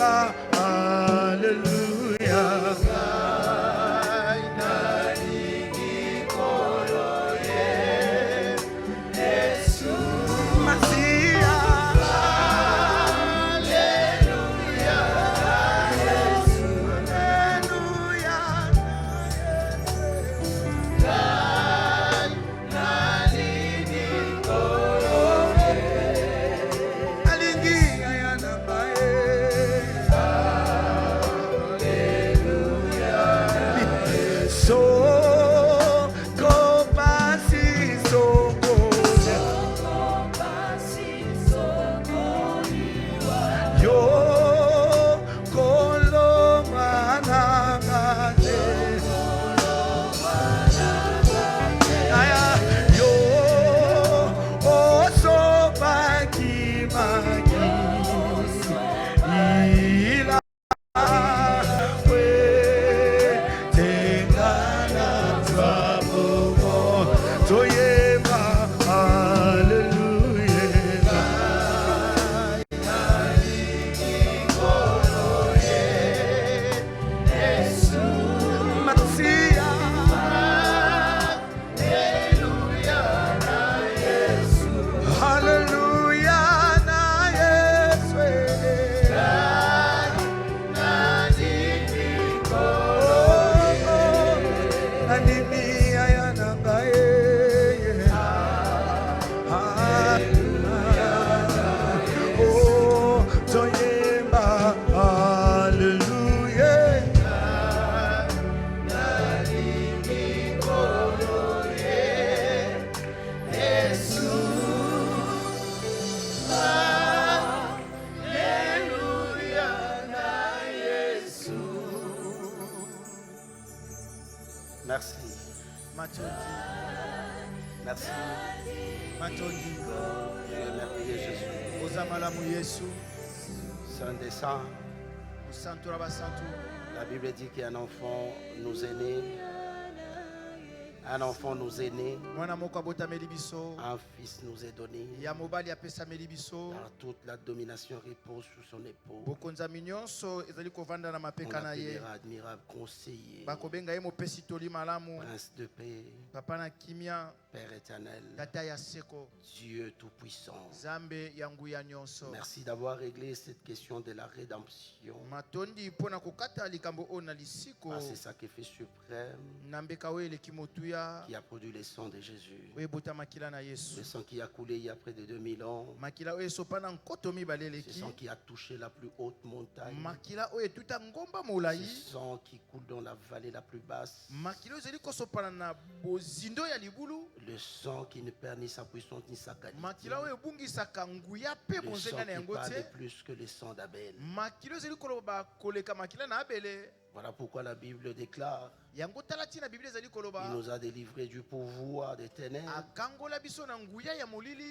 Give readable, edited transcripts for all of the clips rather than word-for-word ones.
toyemba Alléluia. Saint, la Bible dit qu'un enfant nous est né. Un enfant nous est né, un fils nous est donné, car toute la domination repose sur son épaule. On l'appellera admirable conseiller, prince de paix, Père éternel, Dieu tout-puissant. Merci d'avoir réglé cette question de la rédemption. C'est ça qui fait suprême, qui a produit le sang de Jésus. Le sang qui a coulé il y a près de 2000 ans. Le sang qui a touché la plus haute montagne. Le sang qui coule dans la vallée la plus basse. Le sang qui ne perd ni sa puissance ni sa qualité. Le sang qui parle plus que le sang d'Abel. Voilà pourquoi la Bible déclare: il nous a délivrés du pouvoir des ténèbres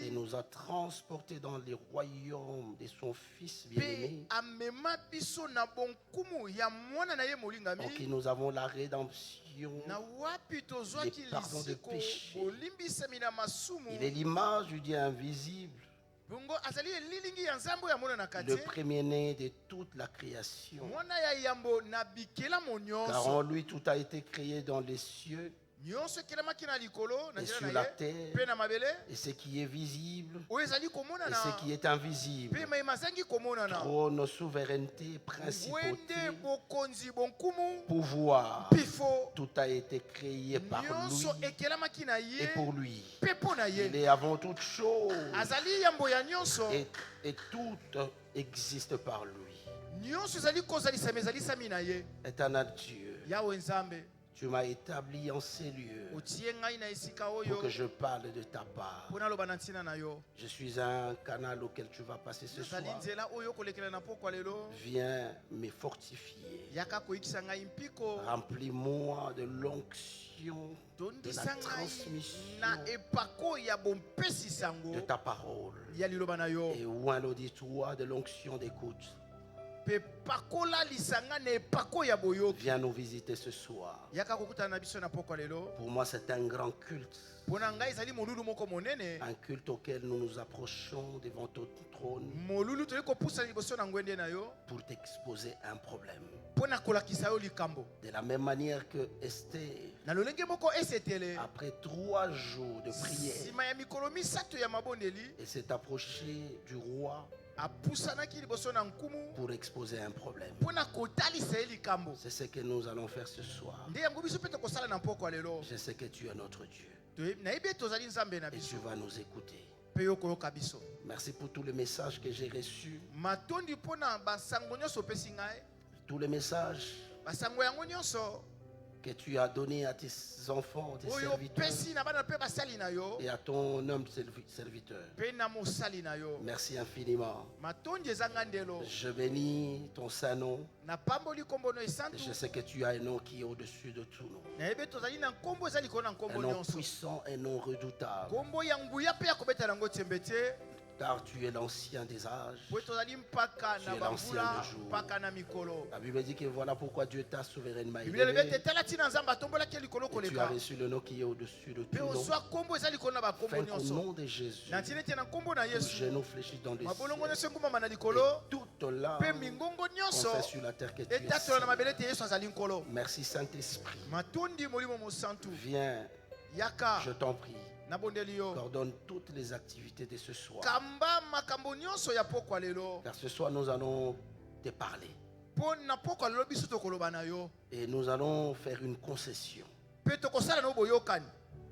et nous a transportés dans les royaumes de son Fils bien-aimé. Donc nous avons la rédemption, le pardon de péché. Il est l'image du Dieu invisible, le premier-né de toute la création. Car en lui tout a été créé dans les cieux et sur la terre, et ce qui est visible et ce qui est invisible, trône, souveraineté, principauté, pouvoir, tout a été créé par lui et pour lui. Il est avant toute chose et tout existe par lui. Éternel Dieu, tu m'as établi en ces lieux pour que je parle de ta part. Je suis un canal auquel tu vas passer ce soir. Viens me fortifier. Remplis-moi de l'onction, de la transmission de ta parole. Et oint l'auditoire de l'onction d'écoute. Viens nous visiter ce soir. Pour moi, c'est un grand culte. Un culte auquel nous nous approchons devant ton trône pour t'exposer un problème. De la même manière que Esther, après 3 jours de prière, elle s'est approchée du roi pour exposer un problème. C'est ce que nous allons faire ce soir. Je sais que tu es notre Dieu et tu vas nous écouter. Merci pour tous les messages que j'ai reçus. Tous les messages que tu as donnés à tes enfants, tes serviteurs et à ton homme serviteur. Merci infiniment. Je bénis ton saint nom. Je sais que tu as un nom qui est au-dessus de tout nom. Un nom puissant, un nom redoutable. Car tu es l'ancien des âges. Tu es l'ancien des jours. La Bible dit que voilà pourquoi Dieu t'a souverainement élevé. Et tu as reçu le nom qui est au-dessus de tout nom. Afin qu'au nom de Jésus, les genoux fléchissent dans les cieux. Et toute l'âme confesse sur la terre que tu es Seigneur. Merci Saint-Esprit. Viens, je t'en prie. Coordonne toutes les activités de ce soir. Car ce soir nous allons te parler. Et nous allons faire une concession.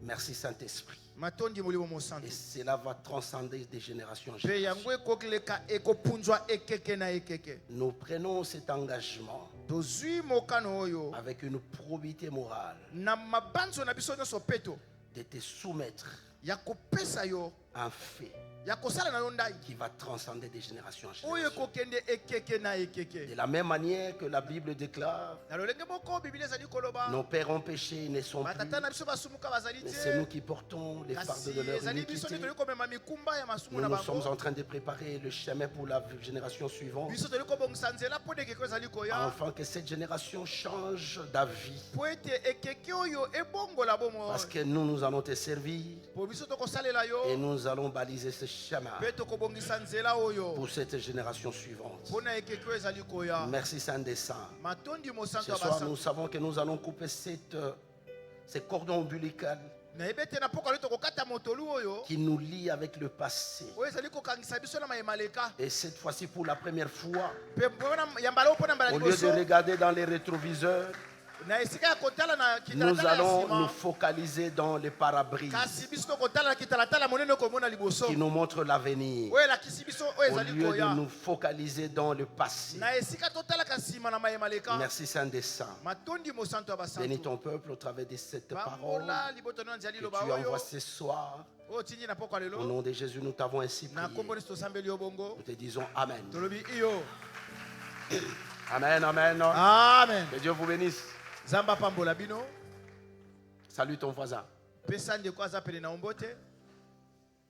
Merci Saint-Esprit. Et cela va transcender des générations en génération. Nous prenons cet engagement avec une probité morale de te soumettre à un fait qui va transcender des générations en génération. De la même manière que la Bible déclare, nos pères ont péché, ils ne sont plus, mais c'est nous qui portons les fardeaux de leur iniquité. Nous nous sommes en train de préparer le chemin pour la génération suivante, afin que cette génération change d'avis, parce que nous allons te servir et nous allons baliser ce chemin pour cette génération suivante. Merci Saint des Saints. Ce soir nous savons que nous allons couper ces cordons ombilicaux qui nous lient avec le passé. Et cette fois-ci, pour la première fois, au lieu de regarder dans les rétroviseurs, nous allons nous focaliser dans les pare-brises qui nous montrent l'avenir, au lieu de nous focaliser dans le passé. Merci Saint des Saints. Bénis ton peuple au travers de cette parole que tu envoies ce soir. Au nom de Jésus, nous t'avons ainsi prié. Nous te disons Amen. Amen, amen. Amen. Que Dieu vous bénisse. Salut ton voisin.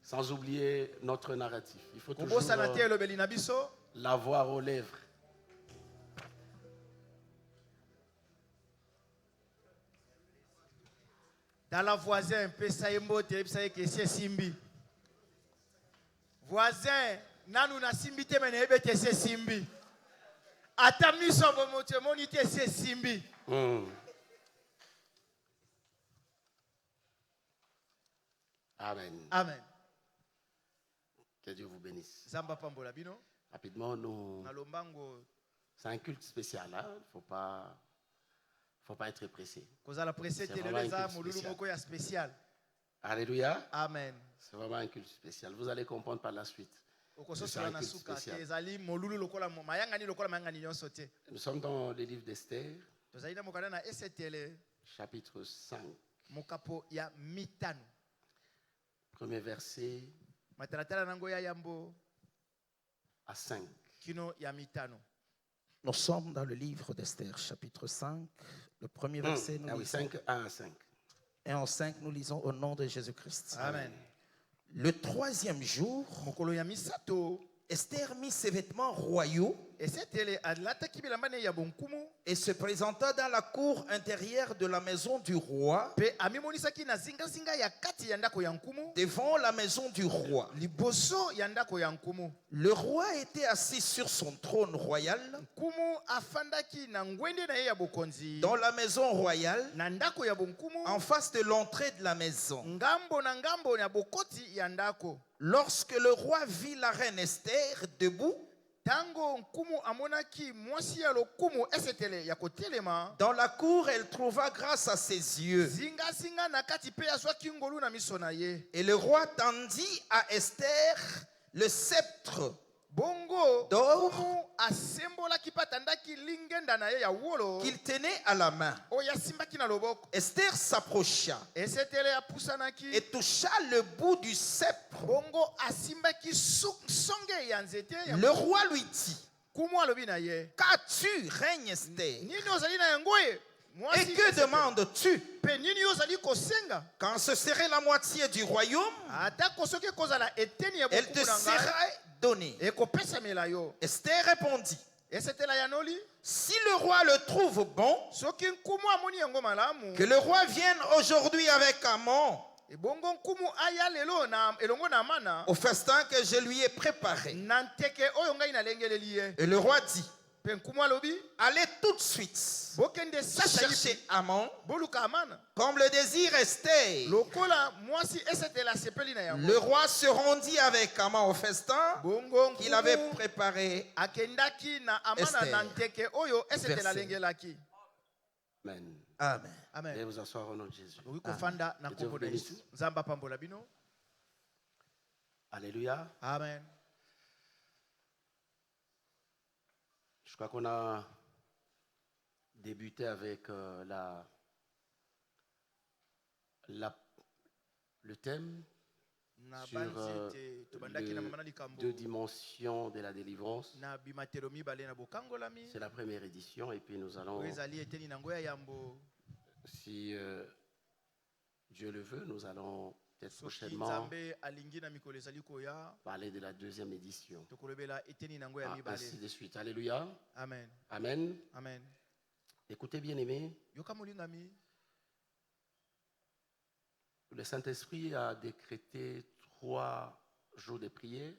Sans oublier notre narratif. Il faut toujours l'avoir aux lèvres. Dans la voisin, voisin, nanu na simbi te mene ebete se simbi. Atamiso bomote monite se simbi. Amen. Amen. Que Dieu vous bénisse. Rapidement, c'est un culte spécial. Il ne faut pas être pressé. C'est spécial. Alléluia. Amen. C'est vraiment un culte spécial. Vous allez comprendre par la suite. C'est un culte spécial. Nous sommes dans le livre d'Esther, chapitre 5. Premier verset à 5. Nous sommes dans le livre d'Esther, chapitre 5. Le premier verset, nous lisons 5, 1 à 5. Et en 5, nous lisons au nom de Jésus-Christ. Amen. Le 3e jour, Esther mit ses vêtements royaux et se présenta dans la cour intérieure de la maison du roi, devant la maison du roi. Le roi était assis sur son trône royal dans la maison royale, en face de l'entrée de la maison. Lorsque le roi vit la reine Esther debout dans la cour, elle trouva grâce à ses yeux. Et le roi tendit à Esther le sceptre d'or qu'il tenait à la main. Esther s'approcha et toucha le bout du sceptre. Le roi lui dit: qu'as-tu, reine Esther? Et que demandes-tu? Quand ce serait la moitié du royaume, elle te serait donnée. Esther répondit: si le roi le trouve bon, que le roi vienne aujourd'hui avec Amon au festin que je lui ai préparé. Et le roi dit: allez tout de suite chercher Amon, comme le désir Esther. Le roi se rendit avec Amon au festin qu'il avait préparé. Esther. Amen. Amen. Veuillez vous asseoir au nom de Jésus. Alléluia. Amen. Je crois qu'on a débuté avec le thème sur deux dimensions de la délivrance. C'est la première édition et puis nous allons, si Dieu le veut, nous allons peut-être prochainement parler de la deuxième édition. Ainsi de suite. Alléluia. Amen. Amen. Amen. Écoutez bien aimés. Le Saint-Esprit a décrété 3 jours de prière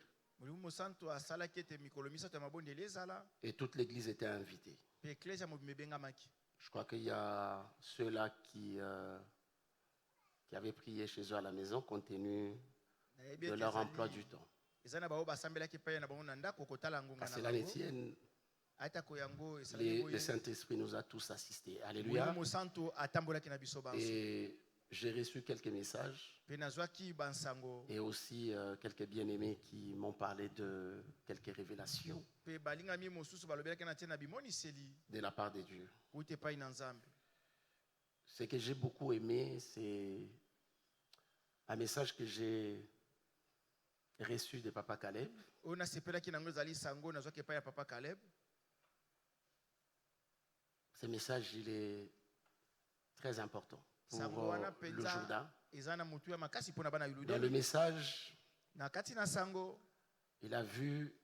et toute l'église était invitée. Je crois qu'il y a ceux-là qui avaient prié chez eux à la maison compte tenu de leur emploi du temps. À cela ne tienne, le Saint-Esprit nous a tous assistés. Alléluia. Et j'ai reçu quelques messages et aussi quelques bien-aimés qui m'ont parlé de quelques révélations de la part de Dieu. Ce que j'ai beaucoup aimé, c'est un message que j'ai reçu de Papa Caleb. Ce message, il est très important pour le Jourdain. Dans le message, il a vu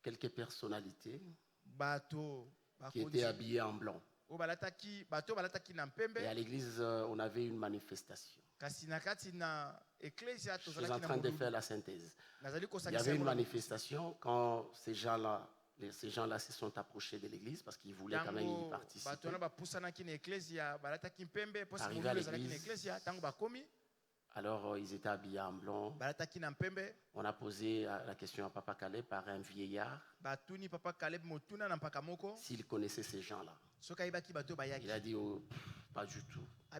quelques personnalités qui étaient habillées en blanc. Et à l'église, on avait une manifestation. Je suis en train de faire la synthèse. Il y avait une manifestation quand ces gens-là se sont approchés de l'église parce qu'ils voulaient quand même y participer. Arrivé à l'église, alors ils étaient habillés en blanc. On a posé la question à Papa Caleb par un vieillard s'il connaissait ces gens-là. Il a dit oh, pas du tout. Il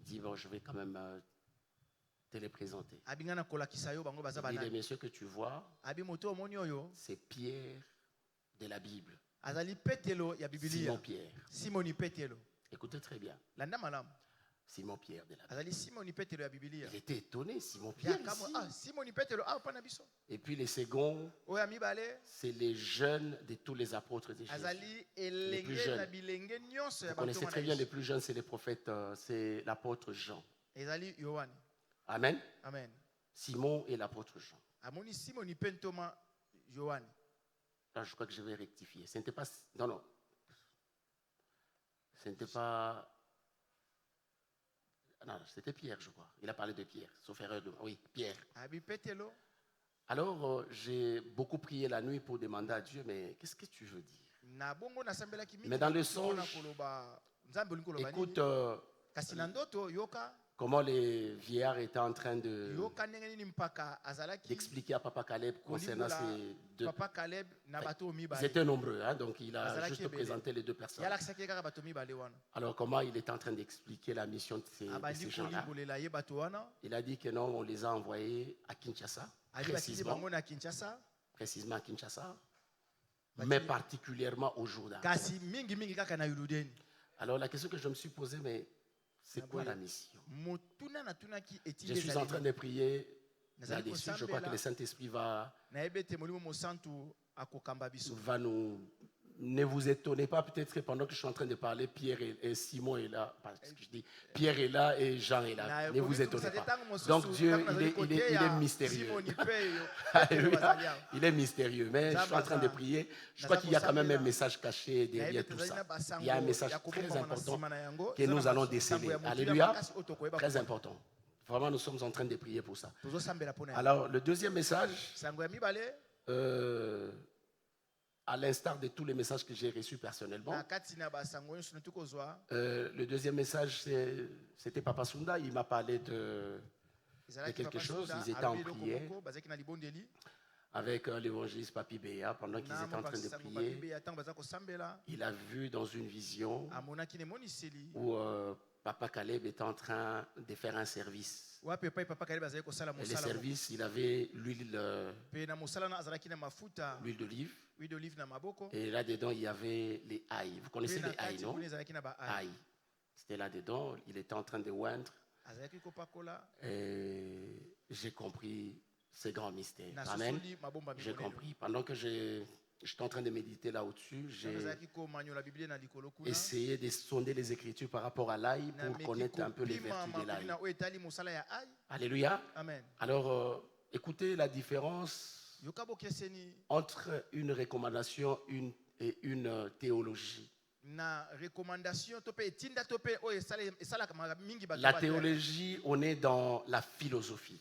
dit bon, je vais quand même te les présenter. Il dit les messieurs que tu vois, c'est Pierre de la Bible. Simon Pierre. Écoutez très bien. Simon Pierre de la Bible. Il était étonné, Simon Pierre ici. Et puis les seconds, c'est les jeunes de tous les apôtres de Jésus. Les plus jeunes. Vous connaissez très bien les plus jeunes, c'est les prophètes, c'est l'apôtre Jean. Amen. Amen. Simon et l'apôtre Jean. Là, je crois que je vais rectifier. Ce n'était pas... Non. Ce n'était pas... Non, c'était Pierre, je crois. Il a parlé de Pierre, sauf erreur de... Oui, Pierre. Alors, j'ai beaucoup prié la nuit pour demander à Dieu, mais qu'est-ce que tu veux dire? Mais dans le songe, écoute, comment les vieillards étaient en train d'expliquer à Papa Caleb concernant ces deux. Ils étaient nombreux, hein, donc il a juste présenté les deux personnes. Alors comment il était en train d'expliquer la mission de ces gens-là? Il a dit que non, on les a envoyés à Kinshasa, précisément à Kinshasa, mais particulièrement au Jourdain. Alors la question que je me suis posée, mais c'est quoi la mission? Je suis en train de prier là-dessus. Je crois que le Saint-Esprit va nous... Ne vous étonnez pas, peut-être que pendant que je suis en train de parler, Pierre et Simon est là. Parce que je dis, Pierre est là et Jean est là. Ne vous étonnez pas. Donc Dieu, il est mystérieux. Il est mystérieux. Mais je suis en train de prier. Je crois qu'il y a quand même un message caché derrière tout ça. Il y a un message très important que nous allons déceler. Alléluia. Très important. Vraiment, nous sommes en train de prier pour ça. Alors, le deuxième message... à l'instar de tous les messages que j'ai reçus personnellement. Le deuxième message, c'était Papa Sunda. Il m'a parlé de quelque chose. Ils étaient en prière avec l'évangéliste Papi Béa pendant qu'ils étaient en train de prier. Il a vu dans une vision où Papa Caleb était en train de faire un service. Et le service, il avait l'huile d'olive. Et là-dedans, il y avait les ail. Vous connaissez les ail, non? Ail. C'était là-dedans. Il était en train de oindre. Et j'ai compris ce grand mystère. Amen. J'ai compris. Pendant que j'étais en train de méditer là au-dessus, j'ai essayé de sonder les Écritures par rapport à l'ail pour connaître un peu les vertus de l'ail. Alléluia. Amen. Alors, écoutez la différence entre une recommandation et une théologie. La théologie, on est dans la philosophie.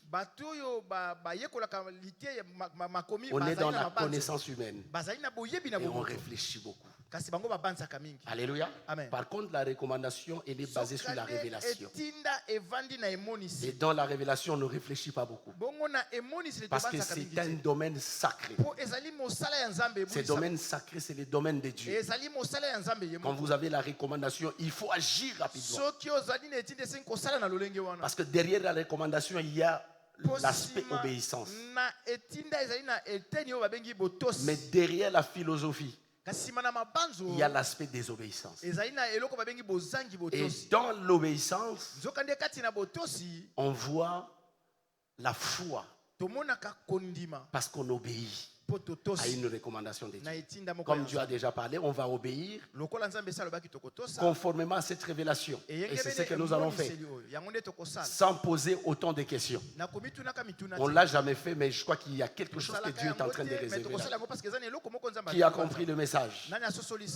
On est dans la connaissance humaine. Et on réfléchit beaucoup. Alléluia. Amen. Par contre, la recommandation, elle est basée sur la révélation. Et dans la révélation, on ne réfléchit pas beaucoup. Parce que c'est un domaine sacré. Ce domaine sacré, c'est le domaine de Dieu. Quand vous avez la recommandation, il faut agir rapidement. Parce que derrière la recommandation, il y a l'aspect obéissance. Mais derrière la philosophie, il y a l'aspect désobéissance. Et dans l'obéissance, on voit la foi. Parce qu'on obéit à une recommandation de Dieu. Comme Dieu a déjà parlé, on va obéir conformément à cette révélation. Et c'est ce que nous allons faire. Sans poser autant de questions. On ne l'a jamais fait, mais je crois qu'il y a quelque chose que Dieu est en train de réserver là. Qui a compris le message?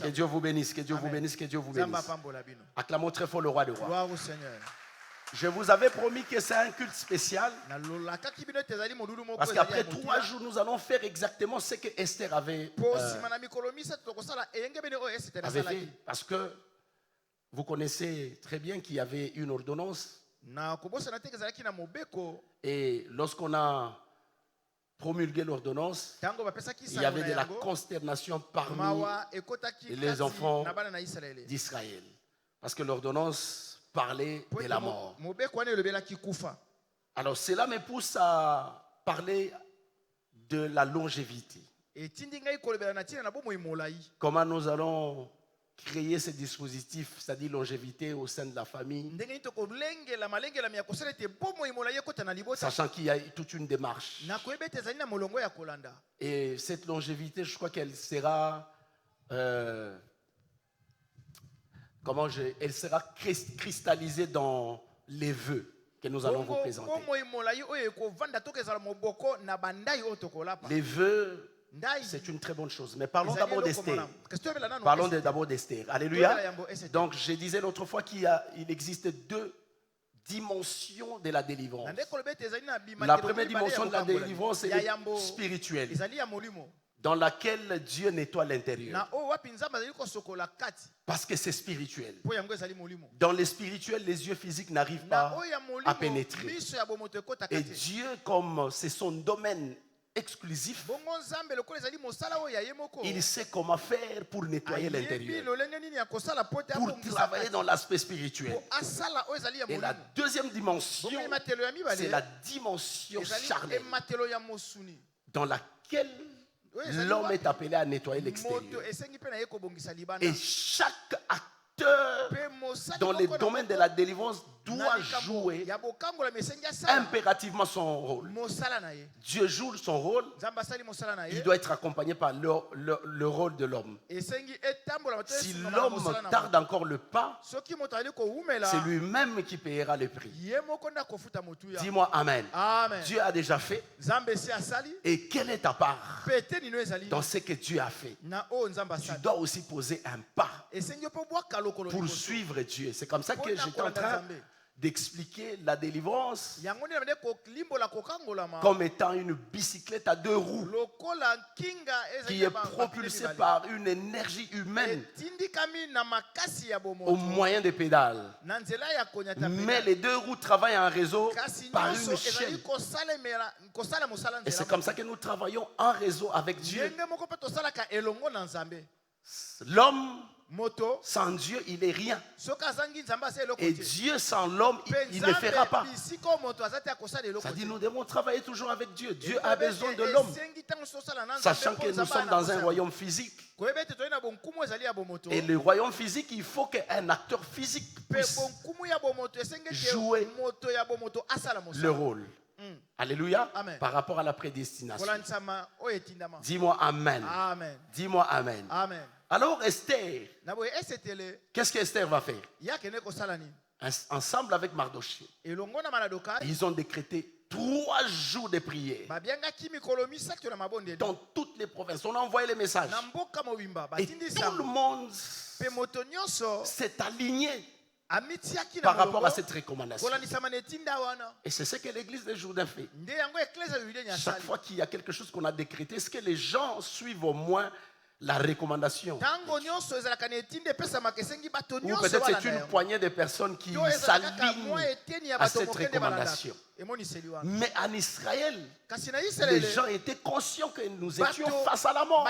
Que Dieu vous bénisse, que Dieu vous bénisse, que Dieu vous bénisse. Acclamons très fort le roi des rois. Je vous avais promis que c'est un culte spécial. Parce qu'après 3 jours, nous allons faire exactement ce que Esther avait fait. Parce que vous connaissez très bien qu'il y avait une ordonnance. Et lorsqu'on a promulgué l'ordonnance, il y avait de la consternation parmi les enfants d'Israël. Parce que l'ordonnance parler de la mort. Alors cela me pousse à parler de la longévité. Comment nous allons créer ce dispositif, c'est-à-dire longévité au sein de la famille, sachant qu'il y a toute une démarche. Et cette longévité, je crois qu'elle sera elle sera cristallisée dans les vœux que nous allons vous présenter. Les vœux C'est une très bonne chose. Mais parlons d'abord d'Esther. Parlons d'abord d'Esther. Alléluia. Donc, je disais l'autre fois qu'il existe deux dimensions de la délivrance. La première dimension de la délivrance est spirituelle, dans laquelle Dieu nettoie l'intérieur. Parce que c'est spirituel. Dans le spirituel, les yeux physiques n'arrivent pas à pénétrer. Et Dieu, comme c'est son domaine exclusif, il sait comment faire pour nettoyer l'intérieur, pour travailler dans l'aspect spirituel. Et la deuxième dimension, c'est la dimension charnelle, dans laquelle l'homme est appelé à nettoyer l'extérieur. Et chaque acteur dans les domaines de la délivrance doit jouer impérativement son rôle. Dieu joue son rôle. Il doit être accompagné par le rôle de l'homme. Si l'homme tarde encore le pas, c'est lui-même qui paiera le prix. Dis-moi Amen. Dieu a déjà fait. Et quelle est ta part dans ce que Dieu a fait? Tu dois aussi poser un pas pour suivre Dieu. C'est comme ça que j'étais en train d'expliquer la délivrance comme étant une bicyclette à deux roues qui est propulsée par une énergie humaine au moyen des pédales. Mais les deux roues travaillent en réseau par une chaîne. Et c'est comme ça que nous travaillons en réseau avec Dieu. L'homme sans Dieu, il n'est rien. Et Dieu sans l'homme, il ne fera pas. Ça dit, nous devons travailler toujours avec Dieu. Dieu a besoin de l'homme, sachant que nous sommes dans un royaume physique. Et le royaume physique, il faut qu'un acteur physique puisse jouer le rôle. Alléluia. Amen. Par rapport à la prédestination. Dis-moi Amen. Amen. Dis-moi Amen. Amen. Alors Esther, qu'est-ce qu'Esther va faire? Ensemble avec Mardochée, ils ont décrété 3 jours de prière dans toutes les provinces. On a envoyé les messages. Et tout le monde s'est aligné par rapport à cette recommandation. Et c'est ce que l'église des Jourdains fait. Chaque fois qu'il y a quelque chose qu'on a décrété, est-ce que les gens suivent au moins la recommandation? Ou peut-être c'est une poignée de personnes qui s'alignent à cette recommandation. Mais en Israël, les gens étaient conscients que nous étions face à la mort.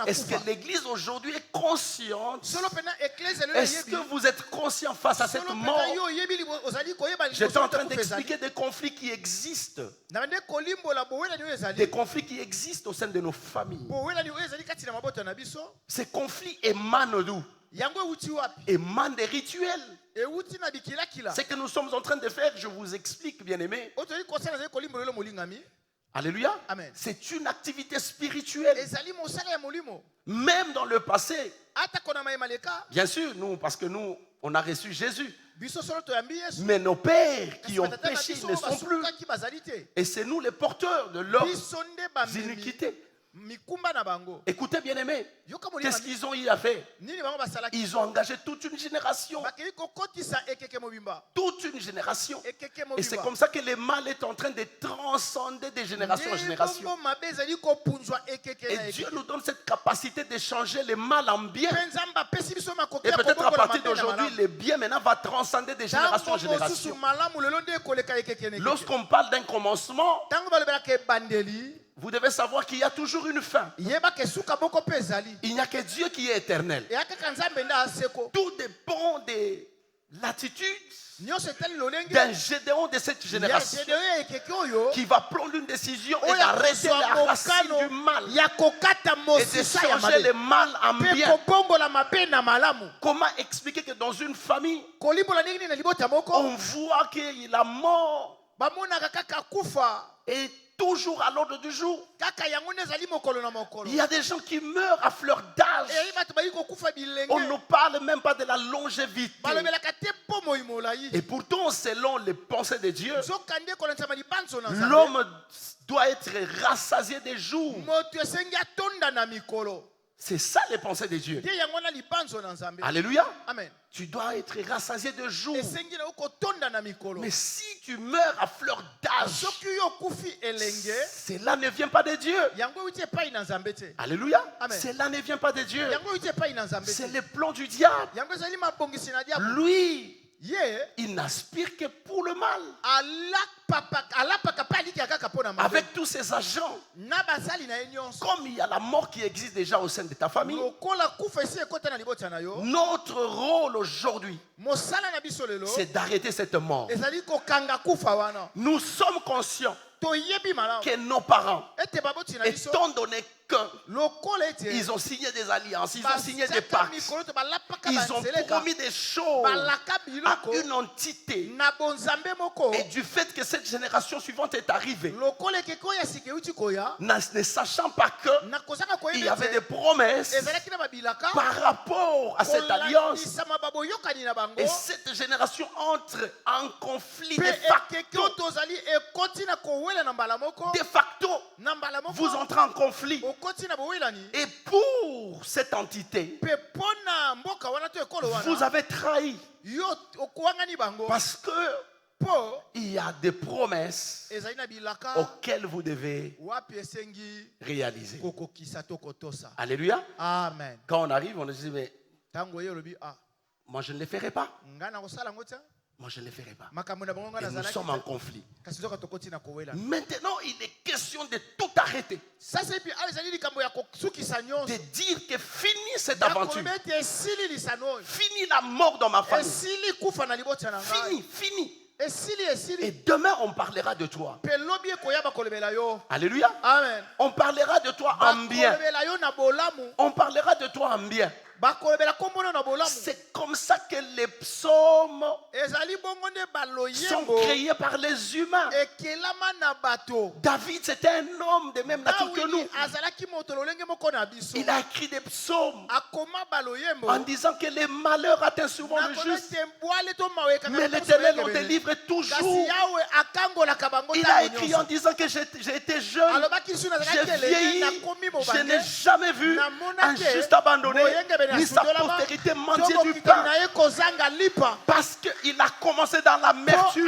Est-ce que l'église aujourd'hui est consciente? Est-ce que vous êtes conscient face à cette mort? J'étais en train d'expliquer des conflits qui existent. Des conflits qui existent au sein de nos familles. Ces conflits émanent d'où? Émanent des rituels. Ce que nous sommes en train de faire, je vous explique, bien-aimés. Alléluia. C'est une activité spirituelle. Même dans le passé. Bien sûr, nous, parce que nous, on a reçu Jésus. Mais nos pères qui ont péché ne sont plus. Et c'est nous les porteurs de leurs iniquités. Écoutez bien aimé, qu'est-ce qu'ils ont eu à faire? Ils ont engagé toute une génération. Toute une génération. Et c'est comme ça que le mal est en train de transcender de génération en génération. Et Dieu nous donne cette capacité de changer le mal en bien. Et peut-être à partir d'aujourd'hui, le bien maintenant va transcender de génération en génération. Lorsqu'on parle d'un commencement, vous devez savoir qu'il y a toujours une fin. Il n'y a que Dieu qui est éternel. Tout dépend de l'attitude d'un Gédéon de cette génération qui va prendre une décision et d'arrêter la racine du mal et de changer le mal en bien. Comment expliquer que dans une famille on voit que la mort est toujours à l'ordre du jour? Il y a des gens qui meurent à fleur d'âge. On ne parle même pas de la longévité. Et pourtant, selon les pensées de Dieu, l'homme doit être rassasié des jours. C'est ça les pensées de Dieu. Alléluia. Amen. Tu dois être rassasié de jours. Mais si tu meurs à fleur d'âge, cela ne vient pas de Dieu. Alléluia. Amen. Cela ne vient pas de Dieu. C'est le plan du diable. Lui, il n'aspire que pour le mal. Avec tous ses agents, comme il y a la mort qui existe déjà au sein de ta famille, notre rôle aujourd'hui, c'est d'arrêter cette mort. Nous sommes conscients que nos parents, étant donné qu'ils ont signé des alliances, ils ont signé des pactes, ils ont promis des choses à une entité, et du fait que cette génération suivante est arrivée, ne sachant pas qu'il y avait des promesses par rapport à cette alliance, et cette génération entre en conflit de facto, vous entrez en conflit. Et pour cette entité, vous avez trahi. Parce que il y a des promesses auxquelles vous devez réaliser. Alléluia. Amen. Quand on arrive, on se dit, mais moi je ne le ferai pas. Moi je ne le ferai pas. Et nous sommes en conflit. Maintenant, il est question de tout arrêter. De dire que fini cette aventure. Fini la mort dans ma famille. Fini. Et demain on parlera de toi. Alléluia. Amen. On parlera de toi en bien. On parlera de toi en bien. C'est comme ça que les psaumes sont créés par les humains. David, c'était un homme de même nature que nous. Il a écrit des psaumes en disant que les malheurs atteignent souvent le juste, mais l'Éternel nous délivre toujours. Il a écrit en disant que j'ai été jeune, j'ai vieilli, je n'ai jamais vu un juste abandonné, ni sa postérité mendier du pain. Parce qu'il a commencé dans l'amertume.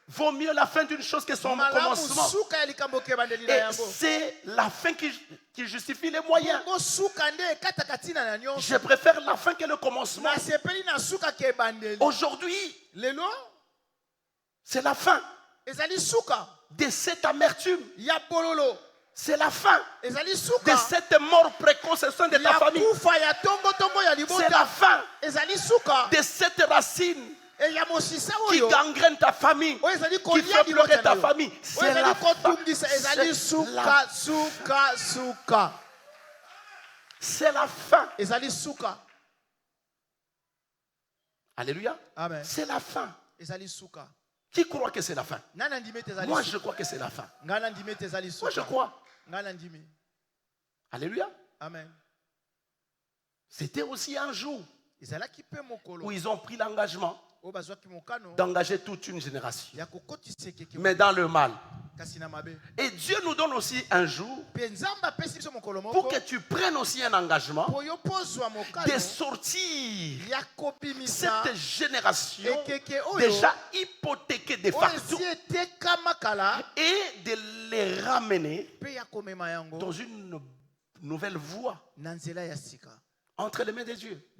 Vaut mieux la fin d'une chose que son commencement. Et c'est la fin qui justifie les moyens. Je préfère la fin que le commencement. Aujourd'hui, c'est la fin de cette amertume. C'est la fin de cette mort précoce au sein de ta famille. C'est la fin de cette racine qui gangrène ta famille, qui fait pleurer ta famille. C'est la fin. C'est la fin. Alléluia. Amen. C'est la fin. Qui croit que c'est la fin? Moi, je crois que c'est la fin. Moi, je crois. Alléluia. Amen. C'était aussi un jour où ils ont pris l'engagement d'engager toute une génération, mais dans le mal. Et Dieu nous donne aussi un jour pour que tu prennes aussi un engagement de sortir cette génération déjà hypothéquée de facto et de les ramener dans une nouvelle voie entre les mains de Dieu.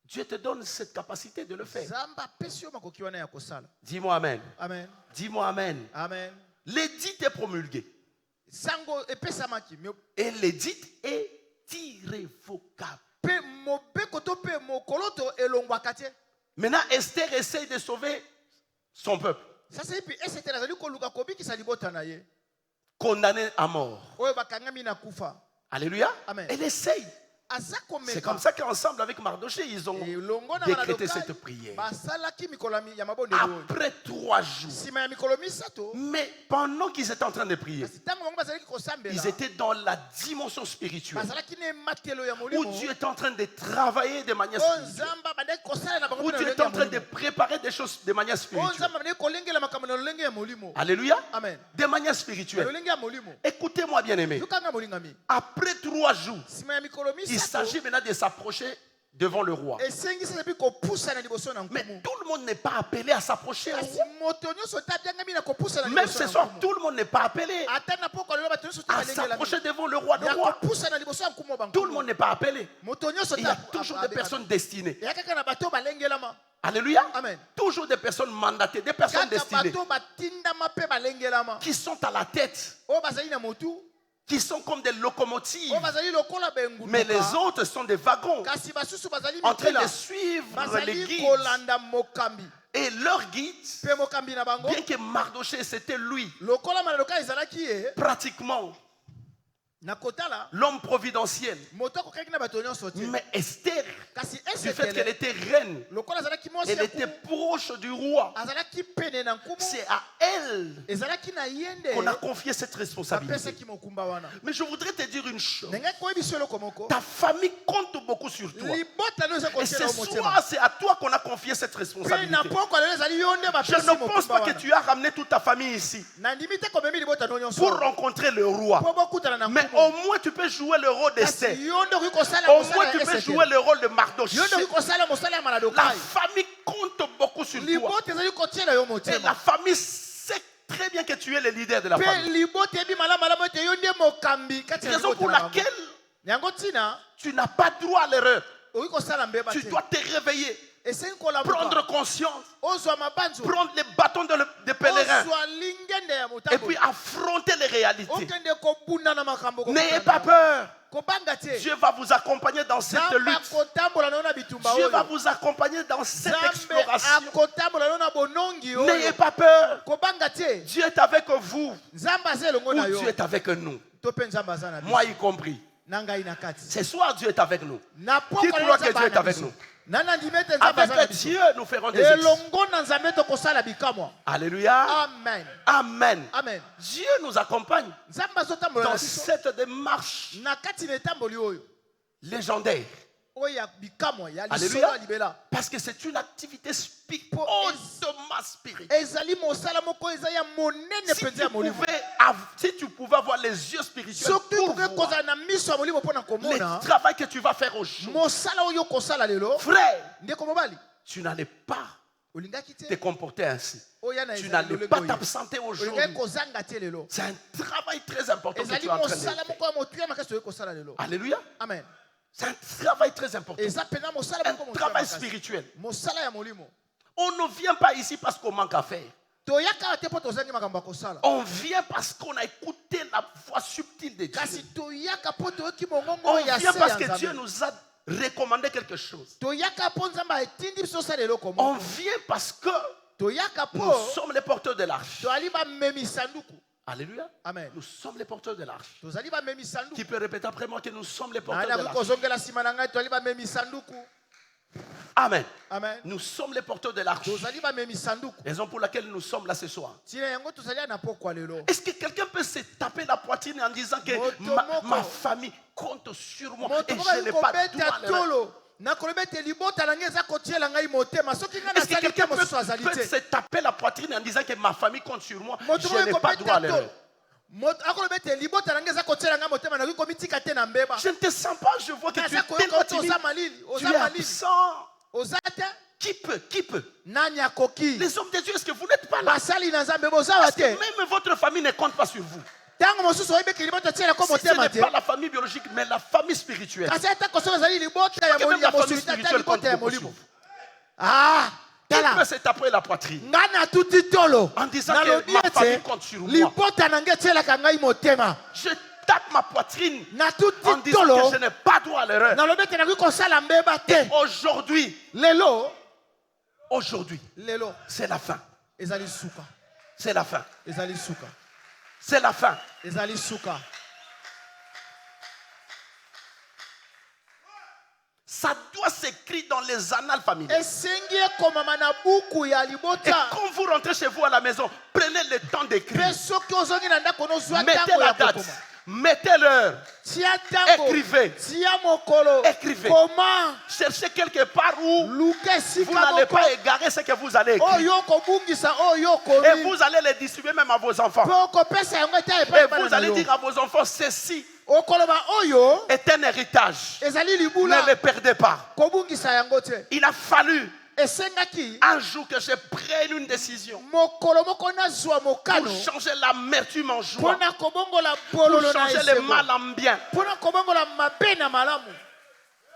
Dieu te donne cette capacité de le faire. Dis-moi amen. Amen. Dis-moi amen. Amen. L'édit est promulgué. Et l'édit est irrévocable. Maintenant, Esther essaye de sauver son peuple. Condamné à mort. Amen. Alléluia. Amen. Elle essaye. C'est comme ça qu'ensemble avec Mardoché, ils ont décrété cette prière. Après 3 jours. Mais pendant qu'ils étaient en train de prier, ils étaient dans la dimension spirituelle où Dieu est en train de travailler de manière spirituelle, où Dieu est en train de préparer des choses de manière spirituelle. Alléluia. Amen. De manière spirituelle. Écoutez-moi bien aimé. Après 3 jours, il s'agit maintenant de s'approcher devant le roi. Mais tout le monde n'est pas appelé à s'approcher au roi. Même ce soir, tout le monde n'est pas appelé à s'approcher devant le roi de roi. Tout le monde n'est pas appelé. Il y a toujours des personnes destinées. Alléluia. Amen. Toujours des personnes mandatées, des personnes destinées qui sont à la tête, qui sont comme des locomotives, mais les autres sont des wagons en train de suivre les guides. Et leur guide, bien que Mardoché c'était lui, pratiquement l'homme providentiel, mais Esther, du fait qu'elle était reine, elle était proche du roi. C'est à elle qu'on a confié cette responsabilité. Mais je voudrais te dire une chose. Ta famille compte beaucoup sur toi. Et ce soir, c'est à toi qu'on a confié cette responsabilité. Je ne pense pas que tu as ramené toute ta famille ici pour rencontrer le roi. Mais au moins tu peux jouer le rôle d'Esther. Au moins tu peux jouer le rôle de Mardoché. La famille compte beaucoup sur toi. Et la famille sait très bien que tu es le leader de la famille. Raison pour laquelle tu n'as pas droit à l'erreur. Tu dois te réveiller, prendre conscience, prendre les bâtons de pèlerin et puis affronter les réalités. N'ayez pas peur. Dieu va vous accompagner dans cette lutte. Dieu va vous accompagner dans cette exploration. N'ayez pas peur. Dieu est avec vous. Ou Dieu est avec nous. Moi y compris. Ce soir, Dieu est avec nous. Qui croit que Dieu est avec nous? Avec Dieu, nous ferons des exploits. Alléluia. Amen. Amen. Amen. Dieu nous accompagne dans cette démarche légendaire. Alléluia. Parce que c'est une activité hautement spirituelle. Si tu pouvais avoir les yeux spirituels pour voir le travail que tu vas faire aujourd'hui, frère, tu n'allais pas te comporter ainsi. Tu n'allais pas t'absenter aujourd'hui. C'est un travail très important que tu es en train de faire. Alléluia. Amen. C'est un travail très important. Un travail spirituel. On ne vient pas ici parce qu'on manque à faire. On vient parce qu'on a écouté la voix subtile de Dieu. On vient parce que Dieu nous a recommandé quelque chose. On vient parce que nous sommes les porteurs de l'arche. Alléluia. Amen. Nous sommes les porteurs de l'arche. Qui peut répéter après moi que nous sommes les porteurs de l'arche? Amen. Amen. Nous sommes les porteurs de l'arche. Raison pour laquelle nous sommes là ce soir. Est-ce que quelqu'un peut se taper la poitrine en disant que ma famille compte sur moi et je n'ai pas droit à l'erreur? Est-ce que quelqu'un peut se taper la poitrine en disant que ma famille compte sur moi, je n'ai pas droit à l'erreur? Je ne te sens pas, je vois que tu es tellement timide. Tu es absent. Qui peut? Les hommes de Dieu, est-ce que vous n'êtes pas là? Est-ce que même votre famille ne compte pas sur vous? Si ce n'est pas la famille biologique, mais la famille spirituelle. Même la famille spirituelle compte beaucoup sur vous. Qui peut se taper la poitrine en disant que ma famille compte sur moi? Je tape ma poitrine en disant que je n'ai pas droit à l'erreur. Aujourd'hui, c'est la fin. C'est la fin. C'est la fin. Ça doit s'écrire dans les annales familiales. Et quand vous rentrez chez vous à la maison, prenez le temps d'écrire. Mettez la date. Mettez l'heure. Écrivez. Écrivez. Cherchez quelque part où vous n'allez pas égarer ce que vous allez écrire. Et vous allez les distribuer même à vos enfants. Et vous allez dire à vos enfants, ceci est un héritage. Ne le perdez pas. Il a fallu un jour que je prenne une décision pour changer l'amertume en joie, pour changer le mal en bien.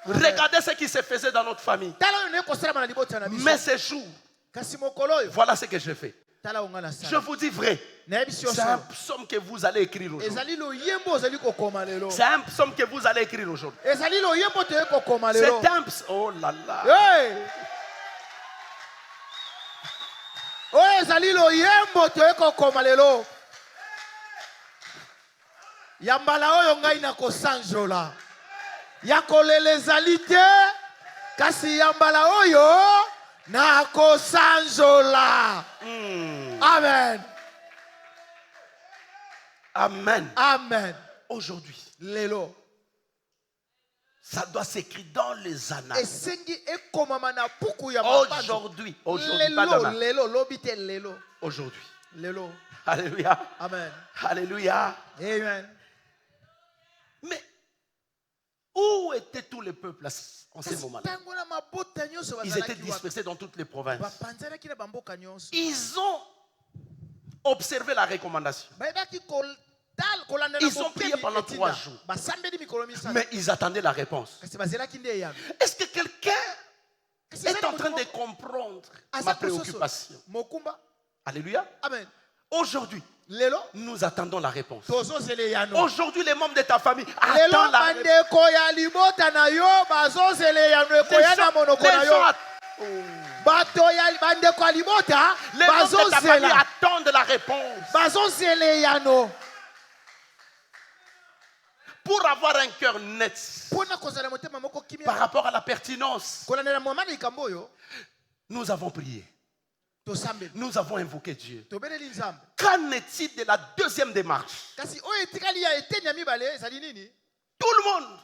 Regardez ce qui se faisait dans notre famille. Mais ce jour, voilà ce que je fais. Je vous dis vrai. C'est un psaume que vous allez écrire aujourd'hui. C'est un psaume que vous allez écrire aujourd'hui. C'est un psaume. Oh là là. Yambala oyo ngai na kosanjola ya kolele ezali te kasi yambala oyo na kosanjola. Amen. Amen. Amen. Aujourd'hui, lelo ça doit s'écrire dans les annales. Aujourd'hui, pas demain. Aujourd'hui. Alléluia. Amen. Alléluia. Amen. Mais où étaient tous les peuples en ce moment-là? Ils étaient dispersés dans toutes les provinces. Ils ont observé la recommandation. Ils ont prié pendant 3 jours. Mais ils attendaient la réponse. Est-ce que quelqu'un est en train de comprendre ma préoccupation? Alléluia. Amen. Aujourd'hui, nous attendons la réponse. Aujourd'hui, les membres de ta famille attendent la réponse. Les membres de ta famille attendent la réponse. Pour avoir un cœur net par rapport à la pertinence, nous avons prié. Nous avons invoqué Dieu. Qu'en est-il de la deuxième démarche? Tout le monde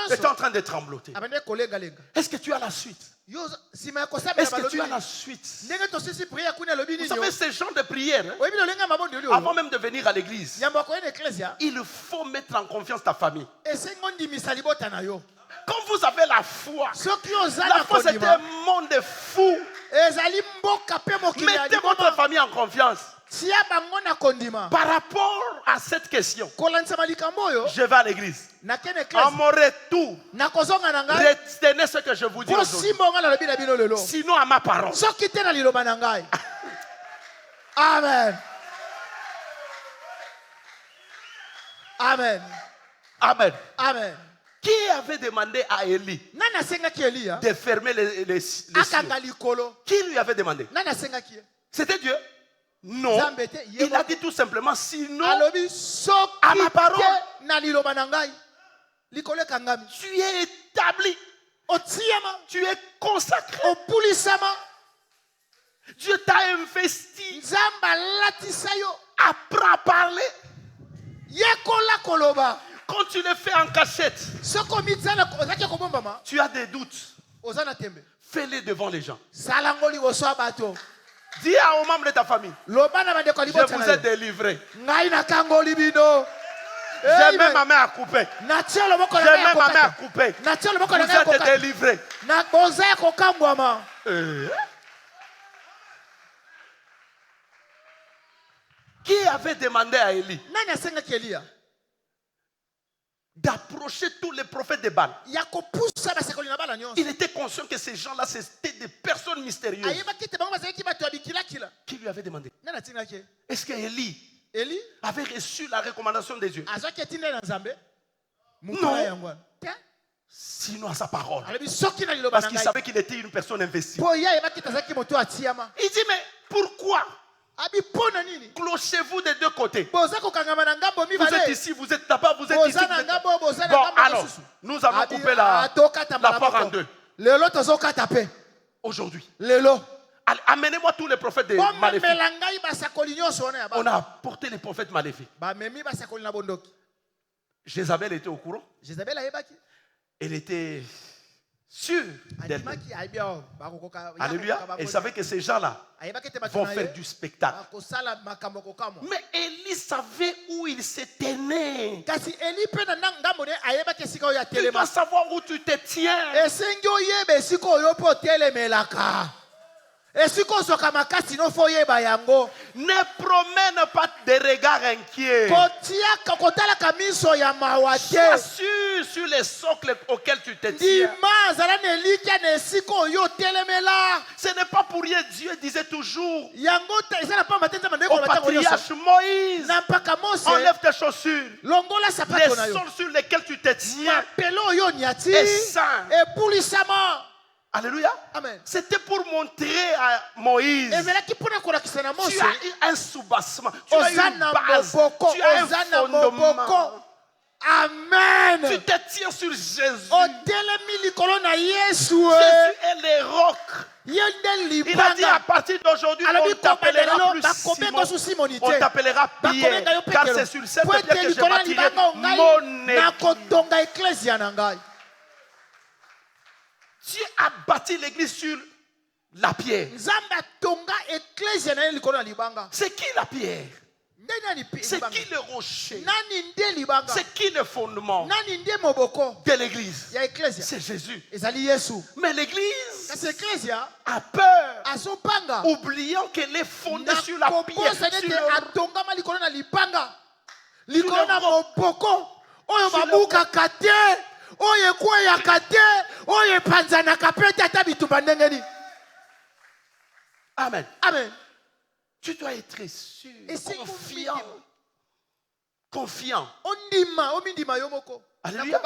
est en train de trembloter. Est-ce que tu as la suite? Est-ce que tu as la suite? Vous savez, ce genre de prière, avant même de venir à l'église, il faut mettre en confiance ta famille. Quand vous avez la foi c'est un monde fou. Mettez votre famille en confiance. Par rapport à cette question, je vais à l'église. À mon retour, retenez ce que je vous dis aujourd'hui. Sinon à ma parole. Amen. Amen. Amen. Amen. Qui avait demandé à Élie de fermer les cieux? Qui lui avait demandé? C'était Dieu? Non. Il a dit tout simplement, sinon, à ma parole, tu es établi, tu es consacré. Dieu t'a investi. Apprends à parler. Quand tu le fais en cachette, tu as des doutes. Fais-les devant les gens. Dis aux membres de ta famille, je vous ai délivré. J'ai même ma main à couper. J'ai même ma main à couper. Vous êtes délivré. Qui avait demandé à Élie d'approcher tous les prophètes de Baal? Il était conscient que ces gens-là, c'était des personnes mystérieuses. Qui lui avait demandé? Est-ce qu'Élie avait reçu la recommandation de Dieu? Non. Sinon à sa parole. Parce qu'il savait qu'il était une personne investie. Il dit, mais pourquoi Clochez-vous des deux côtés. Vous êtes ici, vous êtes là-bas, vous êtes ici. Bon, alors, nous allons couper la part en deux. Aujourd'hui. Amenez-moi tous les prophètes maléfiques. On a porté les prophètes maléfiques. Jézabel était au courant. Elle était sûre d'elle-même. Alléluia. Elle savait que ces gens-là vont faire du spectacle. Mais Élie savait où il se tenait. Tu dois savoir où tu te tiens. Ne promène pas des regards inquiets. Sois sûr sur les socles auxquels tu te tiens. Ce n'est pas pour rien Dieu disait toujours au patriarche Moïse, enlève tes chaussures. Les sols sur lesquels tu te tiens est saint. Alléluia. C'était pour montrer à Moïse. Tu as eu un soubassement. Tu as eu une base. Tu as un fondement. Amen. Tu te tiens sur Jésus. Jésus est le roc. Il a dit à partir d'aujourd'hui, on t'appellera plus Simon. On t'appellera Pierre. Car c'est sur cette pierre que je bâtirai mon église. Dieu a bâti l'église sur la pierre. C'est qui la pierre? C'est qui le rocher? C'est qui le fondement de l'église? C'est Jésus. Mais l'église a peur, oubliant qu'elle est fondée sur la pierre, sur Amen. Amen. Tu dois être sûr, confiant. Alléluia.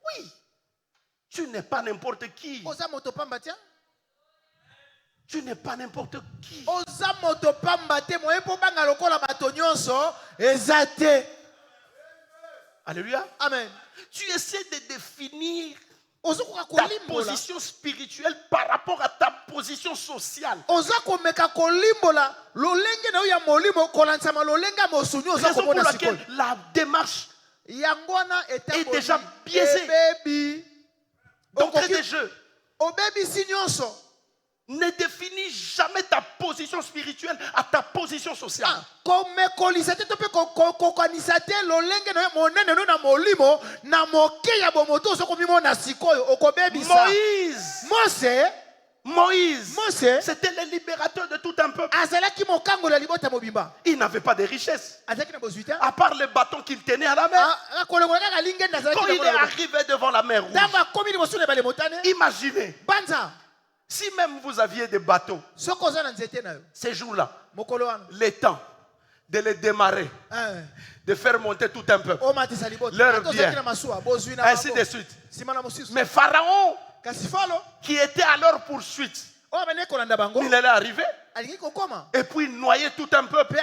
Oui. Tu n'es pas n'importe qui. Tu n'es pas n'importe qui. Alléluia. Amen. Tu essaies de définir ta position spirituelle par rapport à ta position sociale. Raison pour laquelle la démarche est déjà biaisée. D'entrée de jeu. Ne définis jamais ta position spirituelle à ta position sociale. Moïse, c'était le libérateur de tout un peuple. Il n'avait pas de richesse, à part le bâton qu'il tenait à la main. Quand il est arrivé devant la mer Rouge, imaginez, si même vous aviez des bateaux, ces jours-là, le temps de les démarrer, de faire monter tout un peuple, leur bien, ainsi de suite. Mais Pharaon, qui était à leur poursuite, il allait arriver et puis noyer tout un peuple.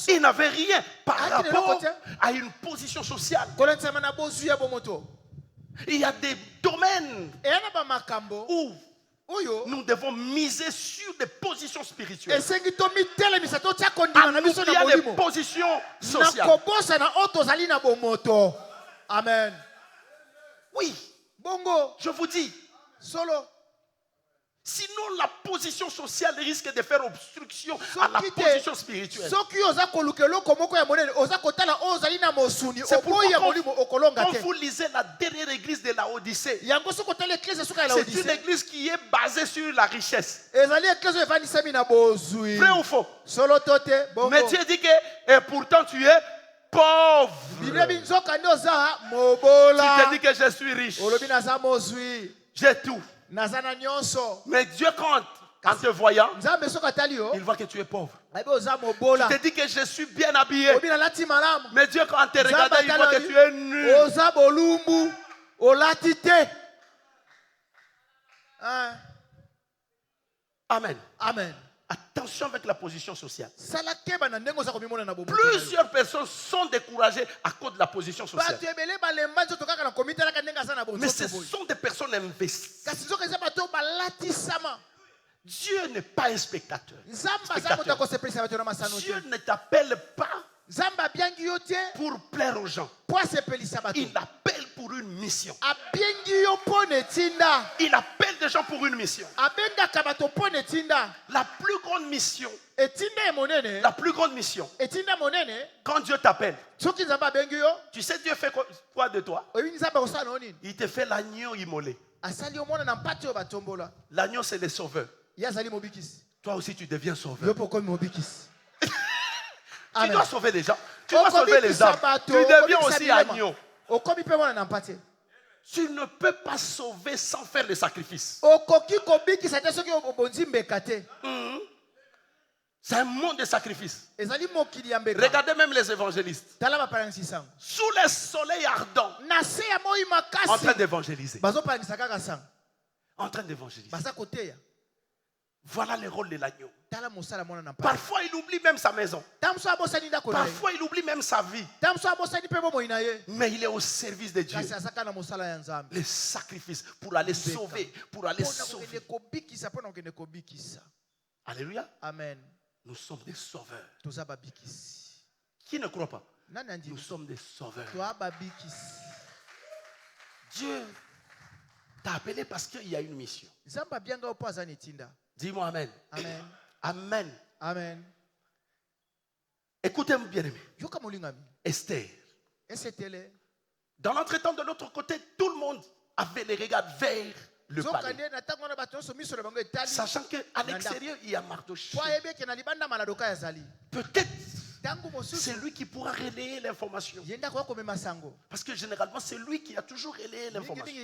Il n'avait rien par rapport à une position sociale. Il y a des domaines où nous devons miser sur des positions spirituelles. Il y a des positions sociales. Amen. Oui. Je vous dis. Sinon, la position sociale risque de faire obstruction à la position spirituelle. C'est pourquoi quand vous lisez la dernière église de la Odyssée, c'est une église qui est basée sur la richesse. Vrai ou faux? Mais Dieu dit que et pourtant tu es pauvre. Tu te dis que je suis riche. J'ai tout. Mais Dieu compte. En te voyant, il voit que tu es pauvre. Tu te dis que je suis bien habillé. Mais Dieu, quand te regarde, il voit que tu es nu. Amen. Amen. Attention avec la position sociale. Plusieurs personnes sont découragées à cause de la position sociale. Mais ce sont des personnes investies. Dieu n'est pas un spectateur. Dieu ne t'appelle pas pour plaire aux gens. Il appelle pour une mission. Il appelle des gens pour une mission. La plus grande mission. La plus grande mission. Quand Dieu t'appelle, tu sais Dieu fait quoi de toi? Il te fait l'agneau immolé. L'agneau c'est le sauveur. Toi aussi tu deviens sauveur. Tu dois sauver les gens. Tu dois sauver les âmes. Tu deviens aussi agneau. Tu ne peux pas sauver sans faire le sacrifice. C'est un monde de sacrifice. Regardez même les évangélistes. Sous le soleil ardent. En train d'évangéliser. En train d'évangéliser. Voilà le rôle de l'agneau. Parfois il oublie même sa maison. Parfois il oublie même sa vie. Mais il est au service de Dieu. Les sacrifices pour aller sauver. Pour aller sauver. Alléluia. Amen. Nous sommes des sauveurs. Qui ne croit pas? Nous sommes des sauveurs. Dieu t'a appelé parce qu'il y a une mission. Dis-moi Amen. Amen. Amen. Amen. Écoutez-moi bien aimé. Esther. Dans l'entretemps de l'autre côté, tout le monde avait les regards vers le palais. Sachant qu'à l'extérieur, il y a Mardochée. Peut-être c'est lui qui pourra relayer l'information. Parce que généralement, c'est lui qui a toujours relayé l'information.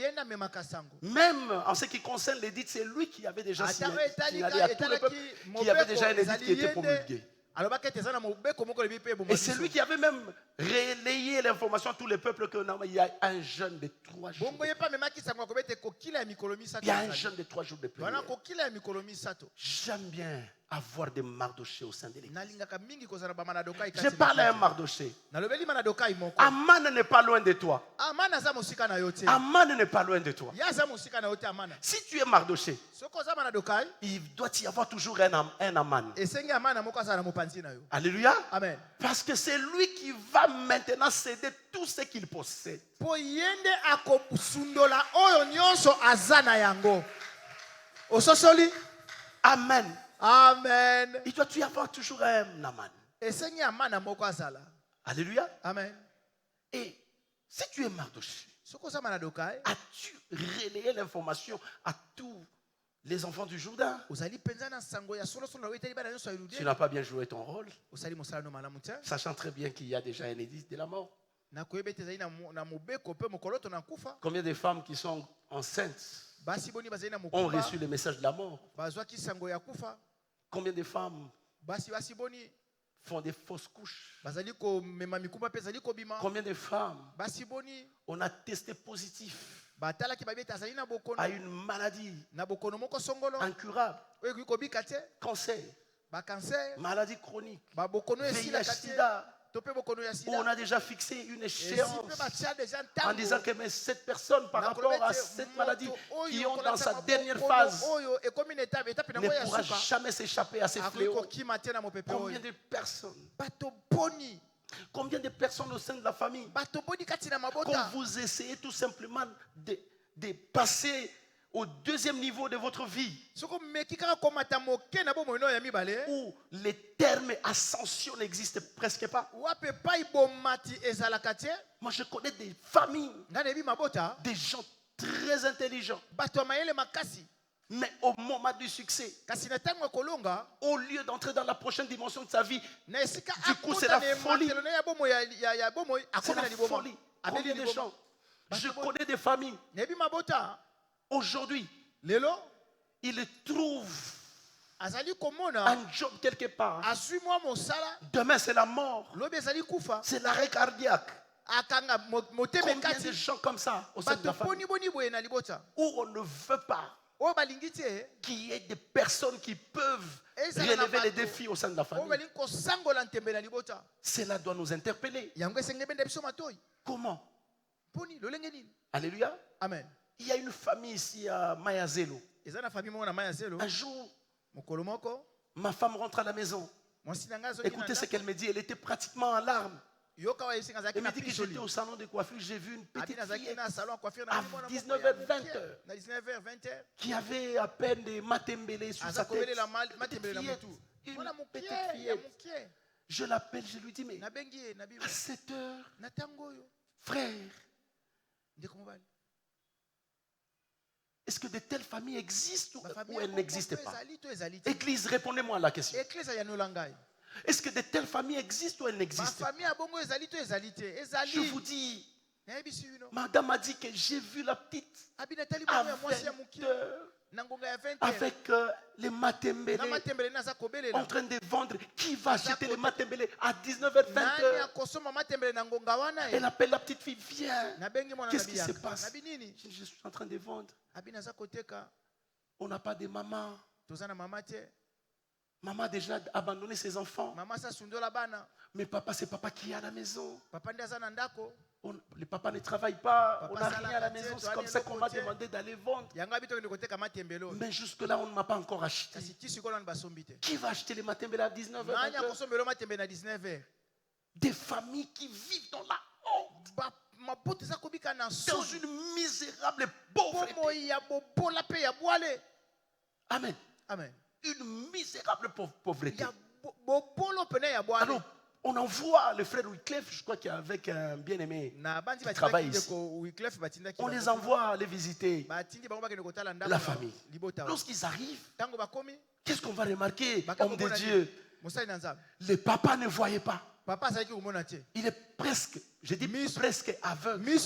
Même en ce qui concerne l'édit, c'est lui qui avait déjà signalé à tout le peuple qu'il y avait déjà un édit qui était promulgué. Et c'est lui qui avait même relayé l'information à tous les peuples que il y a un jeûne de 3 jours. Il y a un jeûne de 3 jours de prière. J'aime bien avoir des Mardochées au sein de l'église. Je parle à un Mardoché. Aman n'est pas loin de toi. Aman n'est pas loin de toi. Si tu es Mardoché, il doit y avoir toujours un Aman. Alléluia. Amen. Parce que c'est lui qui va maintenant céder tout ce qu'il possède. Amen. Amen. Il doit y avoir toujours un Aman. Alléluia. Amen. Et si tu es Mardoché, as-tu relayé l'information à tous les enfants du Jourdain? Tu n'as pas bien joué ton rôle, sachant très bien qu'il y a déjà un édit de la mort. Combien de femmes qui sont enceintes ont reçu le message de la mort? Combien de femmes font des fausses couches? Combien de femmes on a testé positif à une maladie incurable, cancer, maladie chronique, VIH/SIDA, où on a déjà fixé une échéance en disant que mais cette personne par rapport à cette maladie qui ont dans sa dernière phase ne pourra jamais s'échapper à ces fléaux. Combien de personnes au sein de la famille, quand vous essayez tout simplement de passer au deuxième niveau de votre vie, où les termes ascension n'existent presque pas. Moi je connais des familles, des gens très intelligents, mais au moment du succès, au lieu d'entrer dans la prochaine dimension de sa vie, du coup c'est la folie. C'est la folie. Combien de gens? Je connais des familles. Aujourd'hui, il trouve un job quelque part. Demain, c'est la mort. C'est l'arrêt cardiaque. Combien de gens comme ça au sein de la famille, où on ne veut pas qu'il y ait des personnes qui peuvent relever les défis au sein de la famille. Cela doit nous interpeller. Comment? Alléluia. Amen. Il y a une famille ici à Mayazelo. Un jour, ma femme rentre à la maison. Écoutez ce qu'elle me dit. Elle était pratiquement en larmes. Elle m'a dit que j'étais au salon de coiffure, j'ai vu une petite fille à 19h, 20h qui avait à peine des matembele sur sa tête. Une petite fillette. Je l'appelle, je lui dis, mais à 7 heures, frère, est-ce que de telles familles existent ou elles n'existent pas? Église, répondez-moi à la question. Est-ce que de telles familles existent ou elles n'existent pas? Je vous dis, madame m'a dit que j'ai vu la petite à 20 heures avec les matembele en train de vendre. Qui va acheter les matembele à 19h, 20h? Elle appelle la petite fille, viens. Qu'est-ce qui se passe? Je suis en train de vendre. On n'a pas de maman. Maman a déjà abandonné ses enfants. Mais papa, c'est papa qui est à la maison. Le papa ne travaille pas. On n'a rien à la maison. C'est comme ça qu'on m'a demandé d'aller vendre. Mais jusque-là, on ne m'a pas encore acheté. Qui va acheter les matembele à 19h? Des familles qui vivent dans la honte. Dans une misérable pauvreté. Amen. Amen. Une misérable pauvreté. Alors, on envoie le frère Wyclef, je crois qu'il est avec un bien-aimé qui travaille ici. On les envoie les visiter la famille. Lorsqu'ils arrivent, qu'est-ce qu'on va remarquer, homme de Dieu? Le papa ne voyait pas. Il est presque, je dis presque aveugle.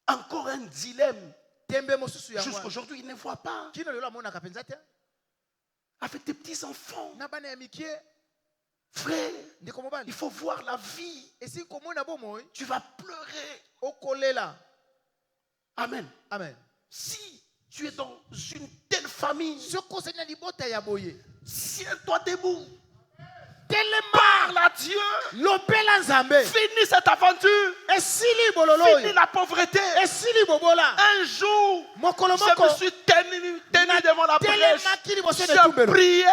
Encore un dilemme. Jusqu'aujourd'hui, il ne voit pas. Avec tes petits-enfants. Frère, il faut voir la vie. Tu vas pleurer. Amen. Amen. Si tu es dans une telle famille, tiens-toi debout. Parle à Dieu. Finis cette aventure. Finis la pauvreté. Un jour, je me suis tenu devant la brèche. J'ai prié.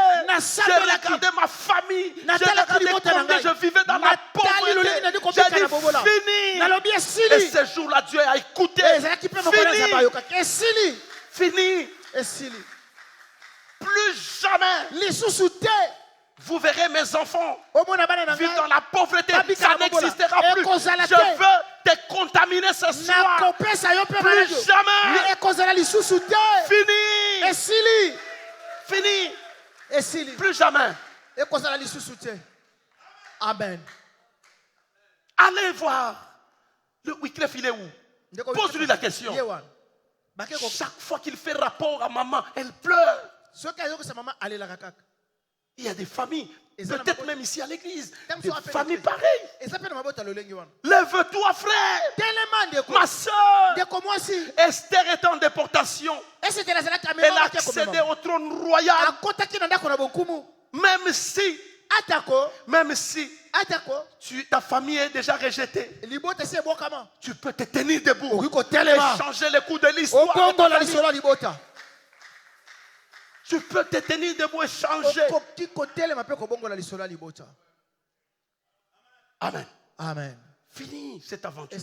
J'ai regardé ma famille. J'ai regardé combien je vivais dans la pauvreté. J'ai dit fini. Et ce jour-là, Dieu a écouté. Fini. Plus jamais. Vous verrez mes enfants vivre dans la pauvreté. Ça n'existera plus. Je veux te contaminer ce soir. Plus jamais. Fini. Plus jamais. Amen. Allez voir. Le Wyclef, il est où? Pose-lui la question. Chaque fois qu'il fait rapport à maman, elle pleure. Il y a des familles, peut-être même ici à l'église, des familles pareilles. Lève-toi, frère. Ma soeur, Esther était en déportation. Elle a accédé au trône royal. Même si ta famille est déjà rejetée, tu peux te tenir debout et changer le cours de l'histoire. Tu peux te tenir debout et changer. Amen. Amen. Fini cette aventure.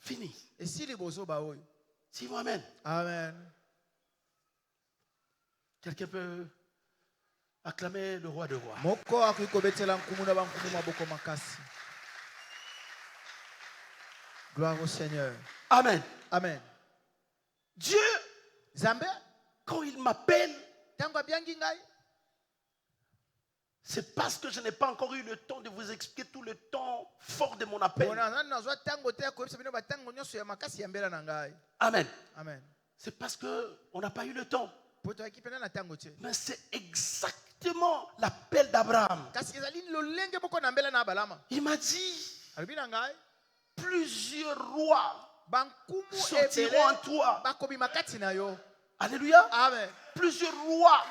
Fini. Dis-moi amen. Amen. Quelqu'un peut acclamer le roi des rois. Gloire au Seigneur. Amen. Amen. Dieu, quand il m'appelle, c'est parce que je n'ai pas encore eu le temps de vous expliquer tout le temps fort de mon appel. Amen. Amen. C'est parce qu'on n'a pas eu le temps. Mais c'est exactement l'appel d'Abraham. Il m'a dit, plusieurs rois sortiront en toi. Alléluia. Amen. Plusieurs rois.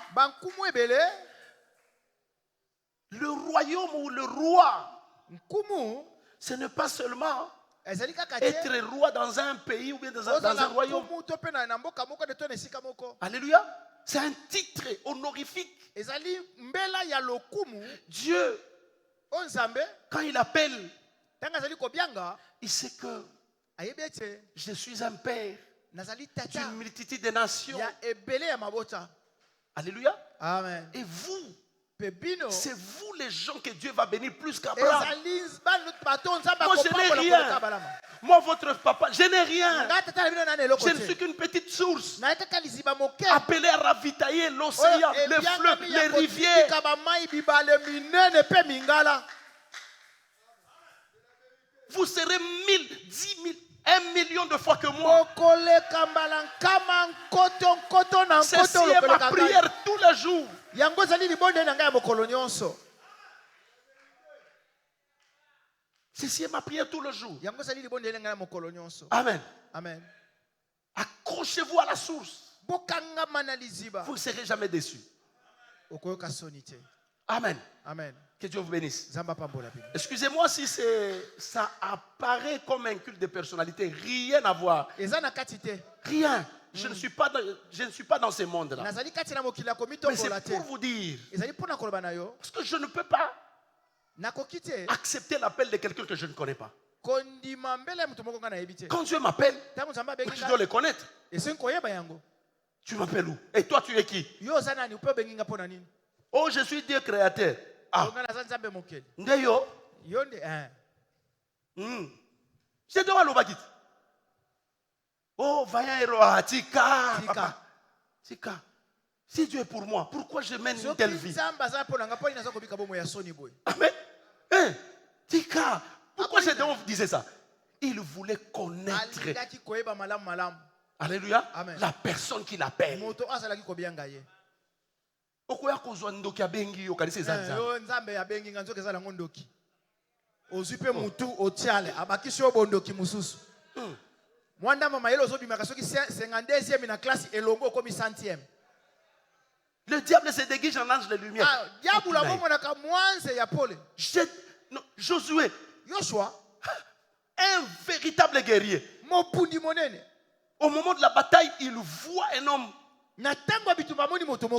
Le royaume ou le roi, ce n'est pas seulement être roi dans un pays ou bien dans un royaume. Alléluia. C'est un titre honorifique. Dieu, quand il appelle, il sait que je suis un père d'une multitude de nations. Alléluia. Amen. Et vous, c'est vous les gens que Dieu va bénir plus qu'Abraham. Moi, je n'ai rien. Moi, votre papa, je n'ai rien. Je ne suis qu'une petite source appelée à ravitailler l'océan, les fleuves, les rivières. Vous serez 1000, 10 000, 1 million de fois que moi. Ceci est ma prière tous les jours. Ceci est ma prière tous les jours. Amen. Amen. Accrochez-vous à la source. Vous ne serez jamais déçus. Amen. Amen. Que Dieu vous bénisse. Excusez-moi si ça apparaît comme un culte de personnalité. Rien à voir. Rien. Je ne suis pas dans ce monde-là. Mais c'est pour vous dire. Parce que je ne peux pas accepter l'appel de quelqu'un que je ne connais pas. Quand Dieu m'appelle, je dois le connaître. Tu m'appelles où? Et toi, tu es qui? Oh, je suis Dieu créateur. Ah. Ndeyo. Je dois le bagit. Oh, vaillant héros, tika. Tika. Si Dieu est pour moi, pourquoi je mène une telle vie? Amen. Tika. Pourquoi Gédéon disait ça? Il voulait connaître. Alléluia. Amen. La personne qui l'appelle. Okoya kozwa ndoki abengi yo kanisa zanza. Nzambe abengi nganzoke zala ngondoki. Ozupe mutu otiale abakisi obondoki mususu. Mwanda mama yelo zobimaka soki 52e na classe elongo komi 100e. Le diable se déguise en ange de lumière. Ah, diable la monaka mwanze ya pole. Josué, Joshua, un véritable guerrier. Mopundi monene. Au moment de la bataille, il voit un homme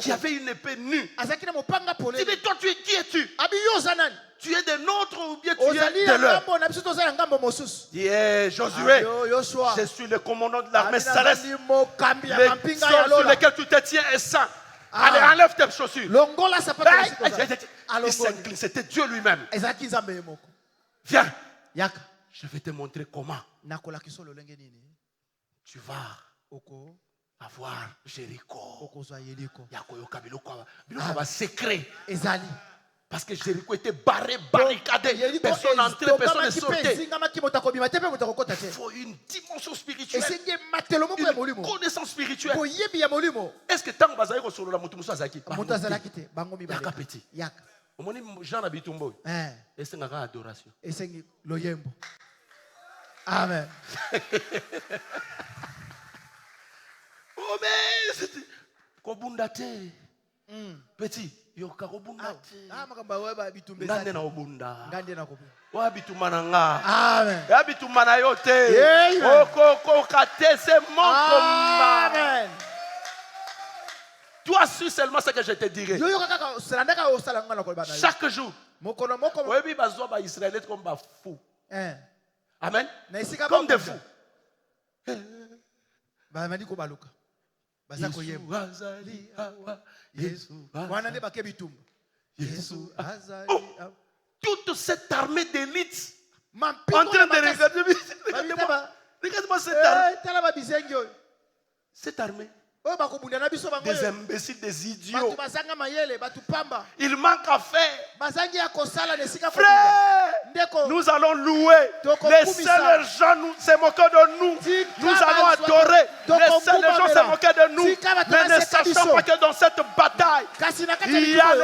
qui avait une épée nue. Il dit, toi, qui es-tu? Tu es de nôtres ou bien tu es de leur? Yeah, Josué, je suis le commandant de l'armée céleste. Les sols sur lesquels tu te tiens est saint. Allez, enlève tes chaussures. Il s'incline, c'était Dieu lui-même. Viens, je vais te montrer comment tu vas avoir Jéricho. Il y a secret. Parce que Jéricho était barricadé. Personne n'entrait, personne ne sortait. Il faut une dimension spirituelle. Une connaissance spirituelle. Est-ce que tant que vous avez solo la mutumu azaki? Yaka petit. Omoni Jean na bitumbo. Est-ce que ngaka adoration? Amen. Oh mais kobundate. Petit. Yoka kobundate. Ngande na obunda. Wa bitumana nga. Amen. Ya bitumana yote. Oko kate c'est mon combat. Amen. Toi suis seulement ce que je te dirai. Chaque jour. Oui, bazo ba Israélites comme ba fou. Amen. Comme des fous. Toute cette armée d'élite en train de regarder. Regarde-moi cette armée. Cette armée. Des imbéciles, des idiots. Il manque à faire. Frère, nous allons louer. Laissez les gens se moquer de nous. Nous allons adorer. Laissez les gens se moquer de nous. Mais ne sachant pas que dans cette bataille, il y a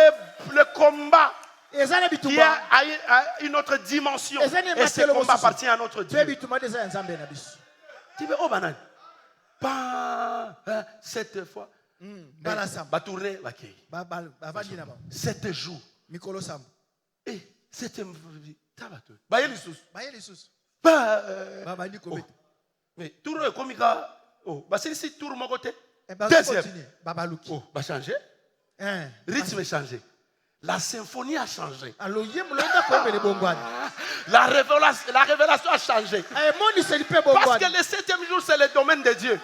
le combat qui est à une autre dimension. Et ce combat appartient à notre Dieu. Tu veux, oh, banane. Pas 7 fois. Va tourner, va qui? 7 jours. Mikolo Sam. Et 7 jours. Bah, il y a les sous. Mais tourner comme ça. Oh, bah, c'est ici, tourne mon côté. Deuxième. Oh, va changer. Rythme est changé. La symphonie a changé. La révélation a changé. Parce que le 7e jour, c'est le domaine de Dieu.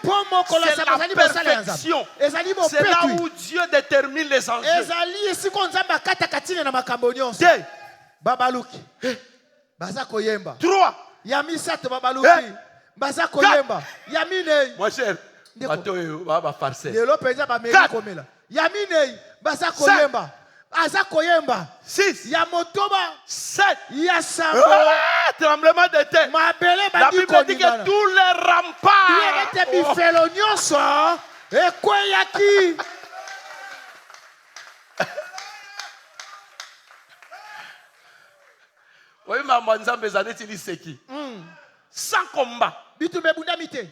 C'est la perfection. C'est là où Dieu détermine les enjeux. Trois. Mon cher, Aza koyemba 6 ya motoba 7 ya sambo tremblement de terre. La Bible dit que tous les remparts bifelo nyonso ekweyaki oui maman nzambe zaneti liseki sans combat,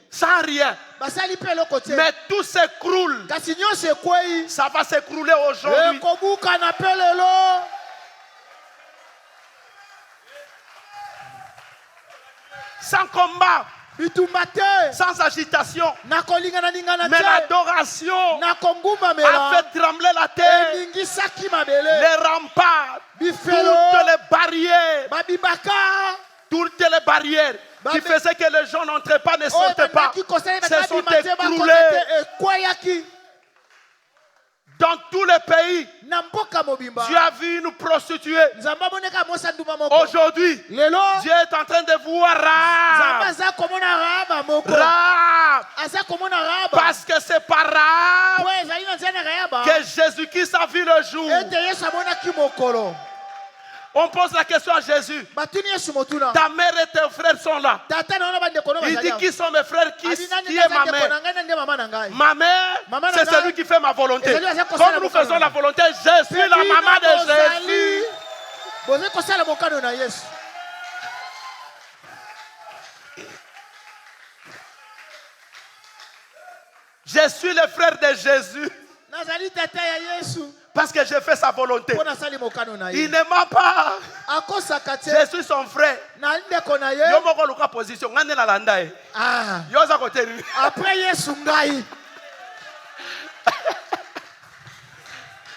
sans rien, mais tout s'écroule. Ça va s'écrouler aujourd'hui. Sans combat, sans agitation, mais l'adoration a fait trembler la terre, les remparts, toutes les barrières qui faisaient que les gens n'entraient pas, ne sortaient pas, se sont écroulés. Dans tous les pays, tu as vu une prostituée. Aujourd'hui, Dieu est en train de voir Rahab. Parce que c'est par Rahab que Jésus-Christ a vu le jour. On pose la question à Jésus. Ta mère et tes frères sont là. Il dit qui sont mes frères, qui est ma mère. Ma mère, c'est celui qui fait ma volonté. Comme nous faisons la volonté, je suis la maman de Jésus. Je suis le frère de Jésus. Parce que j'ai fait sa volonté. Il ne m'a pas. Je suis son frère. Position. Après Yesu ngai.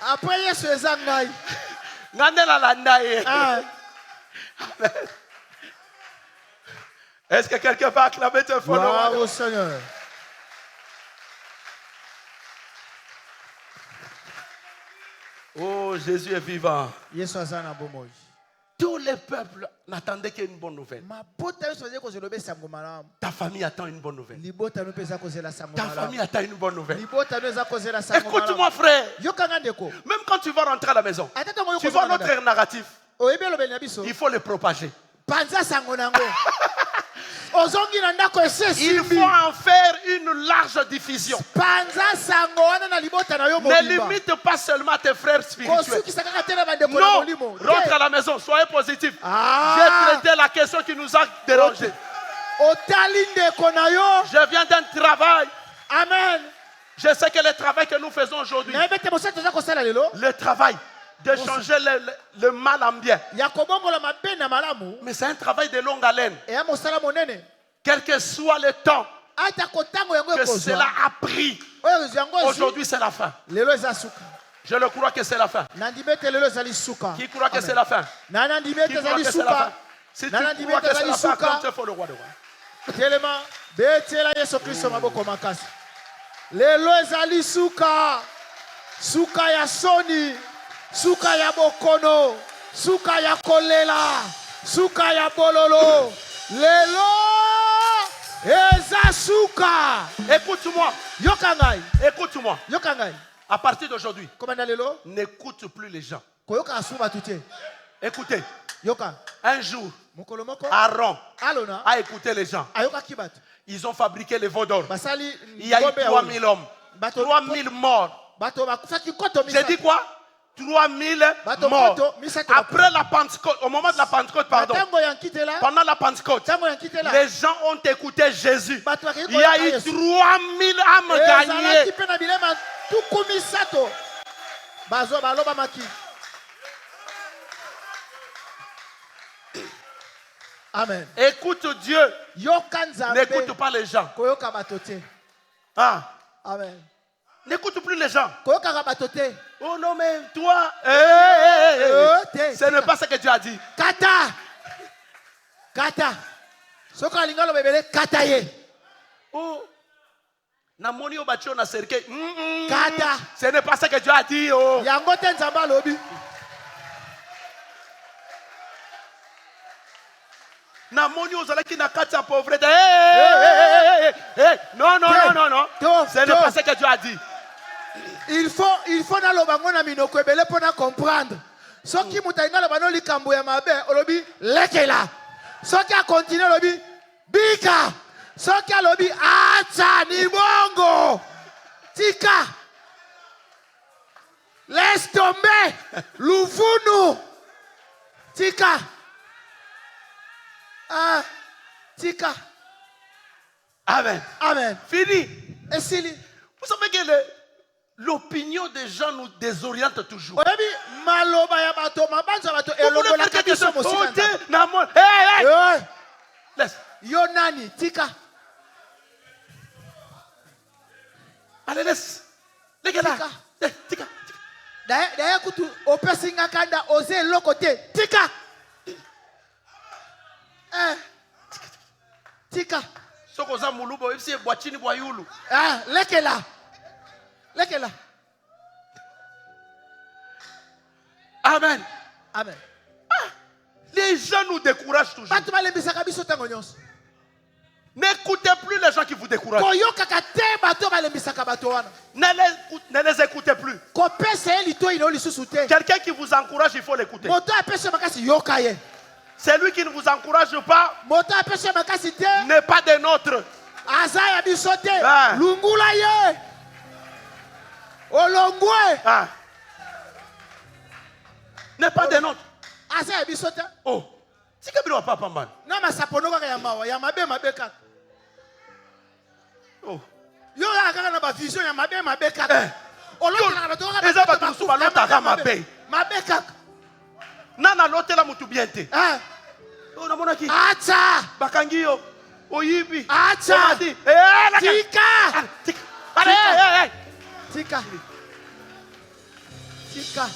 Après Yesu ezangai. Est-ce que quelqu'un va acclamer tes faux? Bravo Seigneur. Oh, Jésus est vivant. Tous les peuples n'attendaient qu'une bonne nouvelle. Ta famille attend une bonne nouvelle. Ta famille attend une bonne nouvelle. Écoute-moi, frère. Même quand tu vas rentrer à la maison, tu vois notre narratif. Il faut le propager. Il faut en faire une large diffusion. Ne limite pas seulement tes frères spirituels. Non, rentre à la maison, soyez positifs. J'ai traité la question qui nous a dérangés. Je viens d'un travail. Amen. Je sais que le travail que nous faisons aujourd'hui, le travail de changer le mal en bien. Mais c'est un travail de longue haleine. Quel que soit le temps que cela a pris, aujourd'hui c'est la fin. Je le crois que c'est la fin. Qui croit que c'est la fin? Qui croit que c'est la fin? Si tu crois que c'est la fin, comme tu fais le roi de roi. Lelo ezali suka. Suka ya soni. Suka ya bokono. Suka ya kolela. Suka ya bololo. Lelo eza suka. Écoute-moi. Yokangai. Écoute-moi. Yokangai. À partir d'aujourd'hui, lelo n'écoute plus les gens. Koyoka asuba tutie. Écoutez. Yoka. Un jour, Aaron a écouté les gens. Ayoka kibat. Ils ont fabriqué les veaux d'or. Il y a eu 3000 hommes. 3000 morts. J'ai dit quoi? 3000 morts. Après la Pentecôte, au moment de la Pentecôte, pardon, pendant la Pentecôte, les gens ont écouté Jésus. Il y a eu 3000 âmes gagnées. Amen. Écoute Dieu. N'écoute pas les gens. Ah. Amen. N'écoute plus les gens. Oh non, mais toi, ce n'est pas ce que Dieu a dit. Kata. Oh. Ce n'est pas ce que Dieu a dit. Oh. Namoni ozalaki na kati ya pauvreté. Non. Ce n'est pas ce que Dieu a dit. Il faut na lobango na minoko ebele pour comprendre. Soki mutaina lobano likambo ya mabe olobi lekela. Soki a continue olobi bika. Soki alobi acha ni bongo. Tika. Laisse tomber. Luvunu. Tika. Ah, tika. Amen. Amen. Fini. Et Sili. Vous savez que l'opinion des gens nous désoriente toujours. Vous voulez faire quelque chose. Laisse. Yonani, tika. Allez, laisse. Les gars là. Tika. D'ailleurs, kutu opesinga kanda oser le côté. Tika. Tika. Sokoza mulubo ifsi boachini boyulu. Ah, lekela. Amen. Amen. Ah, les gens nous découragent toujours. N'écoutez plus les gens qui vous découragent. Ne les écoutez plus. Quelqu'un qui vous encourage, il faut l'écouter. Celui qui ne vous encourage pas n'est pas des nôtres. Ah. N'est pas des nôtres. Oh. Si quelqu'un n'a pas mal. Non, mais ça peut pas être oh. Yo a une vision, il y a ma beka. Nana l'hôtel mutu biente. Oh na mona ki. Acha. Bakangio. Oyibi. Acha. Tika. Tika.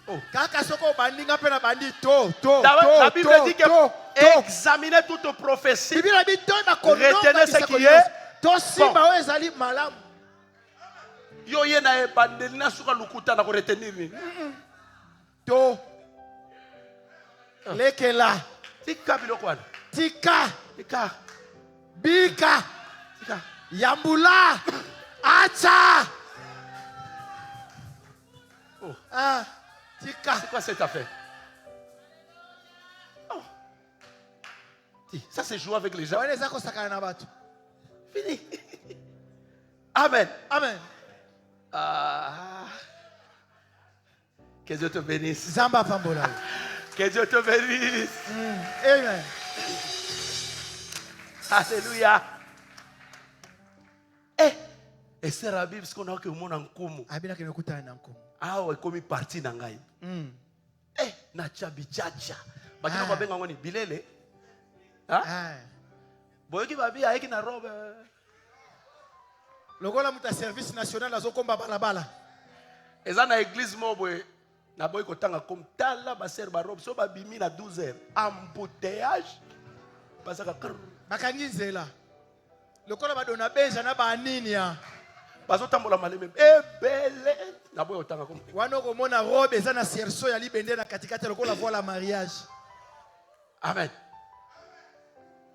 Oh. Kaka soko bandinga pe na bandi to. La Bible dit que examinez toute prophétie. Retenez ce qui est bon. Yo ye na bandeli na suka lukuta na ko retenir ni. To. Lekela. Tika biloko wana. Tika. Bika. Tika. Yambula. Acha. Oh. Ah. Tika. C'est quoi cette affaire? Oh. Ça c'est jouer avec les gens. Fini. Amen. Amen. Que Dieu te bénisse. Zamba Pambola. Que Dieu te bénisse. Amen. Alléluia. Et c'est la Bible, ce qu'on a que mon ankumu. Ah ouais, comme il parti nangai. Na chabichacha. Bakina kwa benga ngoni bilele. Ah. Boyoki babi aiki na robe. Lokola muta service national azokomba balabala. Eza na église mobwe na boy kotanga comme tala ba ser ba robe so ba bimi na 12h. Embouteillage. Pasaka kr. Bakangi nzela. Lokola badona benja na ba nini ya. Bazotambola maleme ebele na boy otanga comme. Wana komona robe eza na cerceau ya libende na katikati lokola voile mariage. Amen.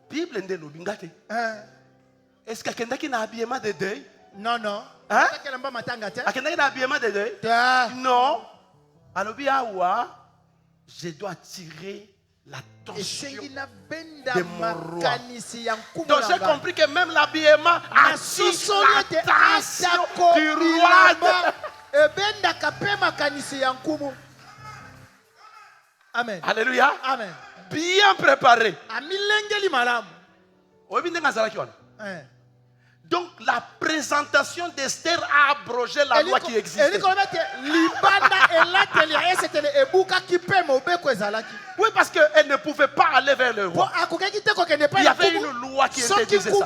Bible ndelo bingate. Est-ce qu'il y a un habillement de deuil? Non. Hein? Il y a un habillement de deuil? Non. Alors, je dois attirer l'attention de mon roi. Donc, j'ai compris que même l'habillement attire l'attention du roi. Amen. Alléluia. Amen. Bien préparé. Hein. Donc la présentation d'Esther a abrogé la loi qui existait. Oui, parce qu'elle ne pouvait pas aller vers le roi. Il y avait une loi qui était disait ça.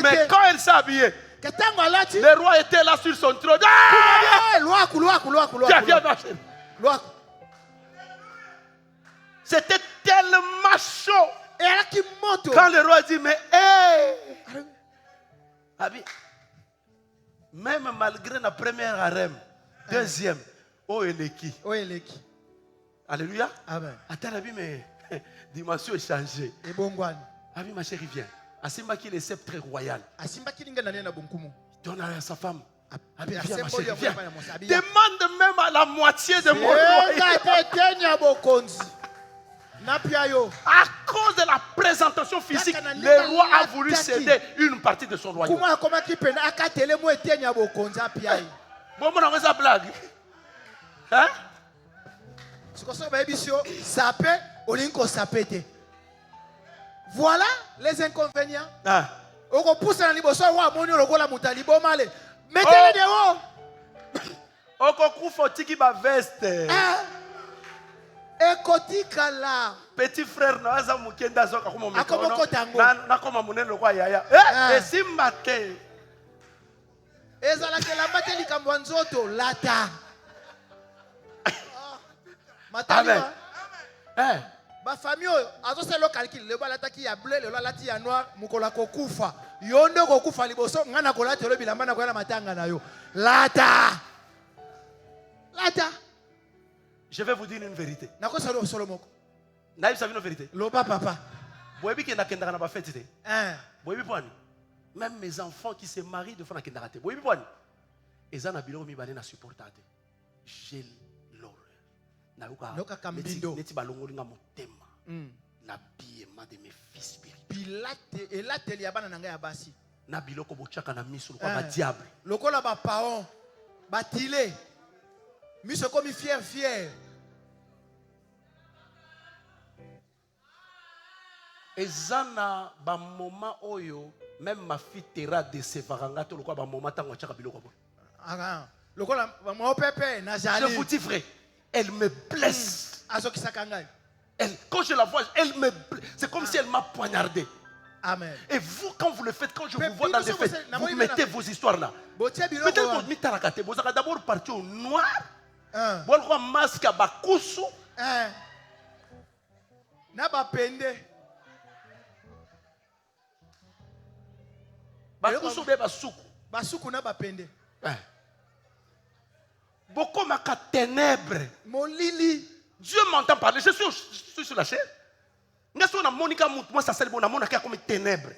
Mais quand elle s'est habillée, le roi était là sur son trône. C'était tellement chaud. Quand le roi dit, mais même malgré la première harem, deuxième, Eleki. Alléluia. Amen. Attends, mais dimension est changée. Ma chérie, viens. Asimba qui est le sceptre royal. Donne à sa femme. Viens, ma chérie, viens. Demande même à la moitié de mon royaume. À cause de la présentation physique, le roi a voulu céder une partie de son royaume. Bon, on a ça blague. Hein? Voilà les inconvénients. Mettez-le dehors. Petit frère, Amen. Ba famille azosela le calcul le balata ki ya bleu le balati ya noir mukola kokufa yondo kokufa liboso ngana kolata le bilamba na kola matanga na yo lata. Je vais vous dire une vérité. Nakosalo solomoko. Naïf savez une vérité. Loba papa. Boyebi kenda kenda na ba fête té. Boyebi pwani. Même mes enfants qui se marient de fois na kenda raté. Boyebi pwani. Ezana biloko mi bale na supportate. J'ai Noka kambindo. Neti balongolinga motema. Na biema de mes fils spirituels. Pilate elate liabana nanga ya basi. Na biloko bochaka na miso kwa ba diable. Lokola ba paon. Batile. Miso comme fier. Ezana ba moment oyo même ma fille Tera de Sevaranga to lokola ba moment tango chaka biloko bo. Lokola mo pepe na jali. Je vous dis vrai. Elle me blesse. Quand je la vois, elle me blesse. C'est comme si elle m'a poignardé. Amen. Et vous, quand vous le faites, quand je vous vois dans les fêtes, vous mettez vos histoires là. Peut-être que vous allez d'abord partir au noir. Vous allez un masque à Bakusu. Naba pende. Bakusu be basuku. Basuku naba pende. Beaucoup ma ténèbres. Mon lili. Dieu m'entend parler. Je suis sur la chair. Moi, ça c'est bon. Comme ténèbres.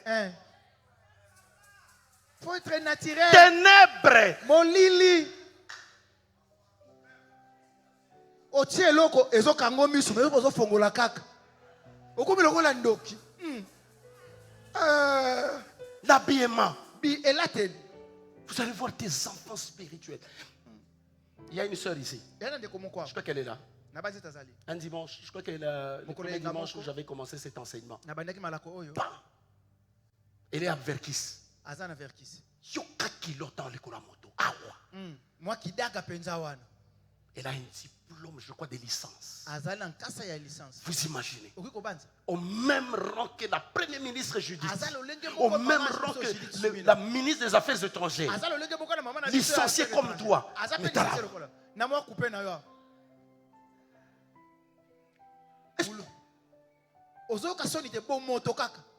Faut être naturel. Ténèbres. Mon lili. Otie loko ezo kango misu me ozo fongola kaka. Okomi lokola ndoki. L'habillement. Vous allez voir tes enfants spirituels. Il y a une sœur ici. Je crois qu'elle est là. Un dimanche, je crois qu'elle est le premier dimanche où j'avais commencé cet enseignement. Elle est à Verkis. Yoka kilota le kolamoto. Moi qui daga penzawana. Elle a un diplôme, je crois, de licence. Vous imaginez? Au même rang que la première ministre Judith. Au même rang que la ministre des Affaires étrangères. Licencié comme toi. Mais t'as là.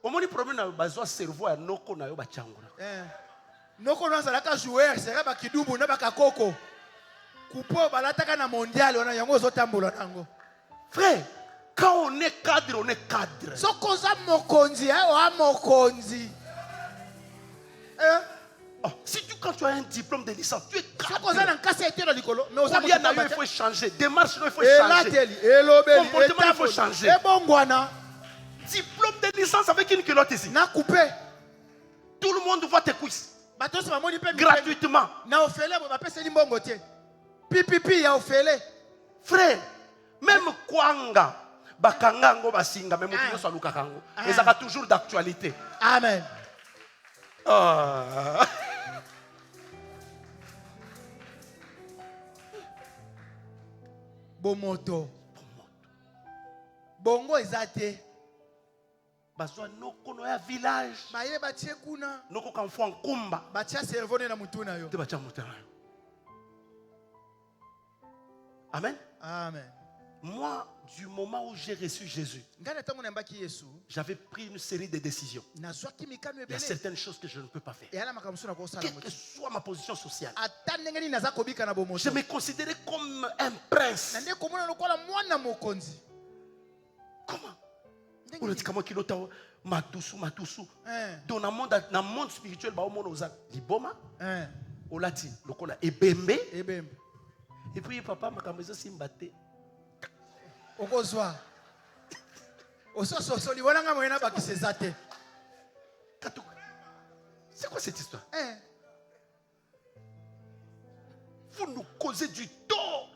Au moins, le problème est que cerveau à noko na yo bachangura. Noko na zalaka joueur, c'est ba kidubu na ba kakoko. Coupo balataka na mondial on a yango zotambola nango. Frère, quand on est cadre, on est cadre. Sokoza mokonzi wa mokonzi. Si quand tu as un diplôme de licence, tu es cadre. Il faut changer. Démarche, il faut changer. Comportement, il faut changer. Diplôme de licence avec une culotte ici. Tout le monde voit tes cuisses. Gratuitement. Pipipi ya ofele. Frère, même kwanga bakangango basinga même mutu so aluka kango. Ezaka toujours d'actualité. Amen. Bomoto. Bongo ezate. Bazwa noko no ya village. Baye batie kuna. Noko kamfo nkumba. Batia servone na mutu na yo. Te batia mutu na yo. Amen. Amen. Moi, du moment où j'ai reçu Jésus, j'avais pris une série de décisions. Il y a certaines choses que je ne peux pas faire. Quelle que soit ma position sociale, je me considérais comme un prince. Comment? On a dit comment qu'il a matusu. Dans le monde spirituel, on a liboma, on a dit ebembe. Et puis papa m'a dit simbate. Okozwa. Ososo liwananga moyena bakisezate. C'est quoi cette histoire? Vous nous causez du tort.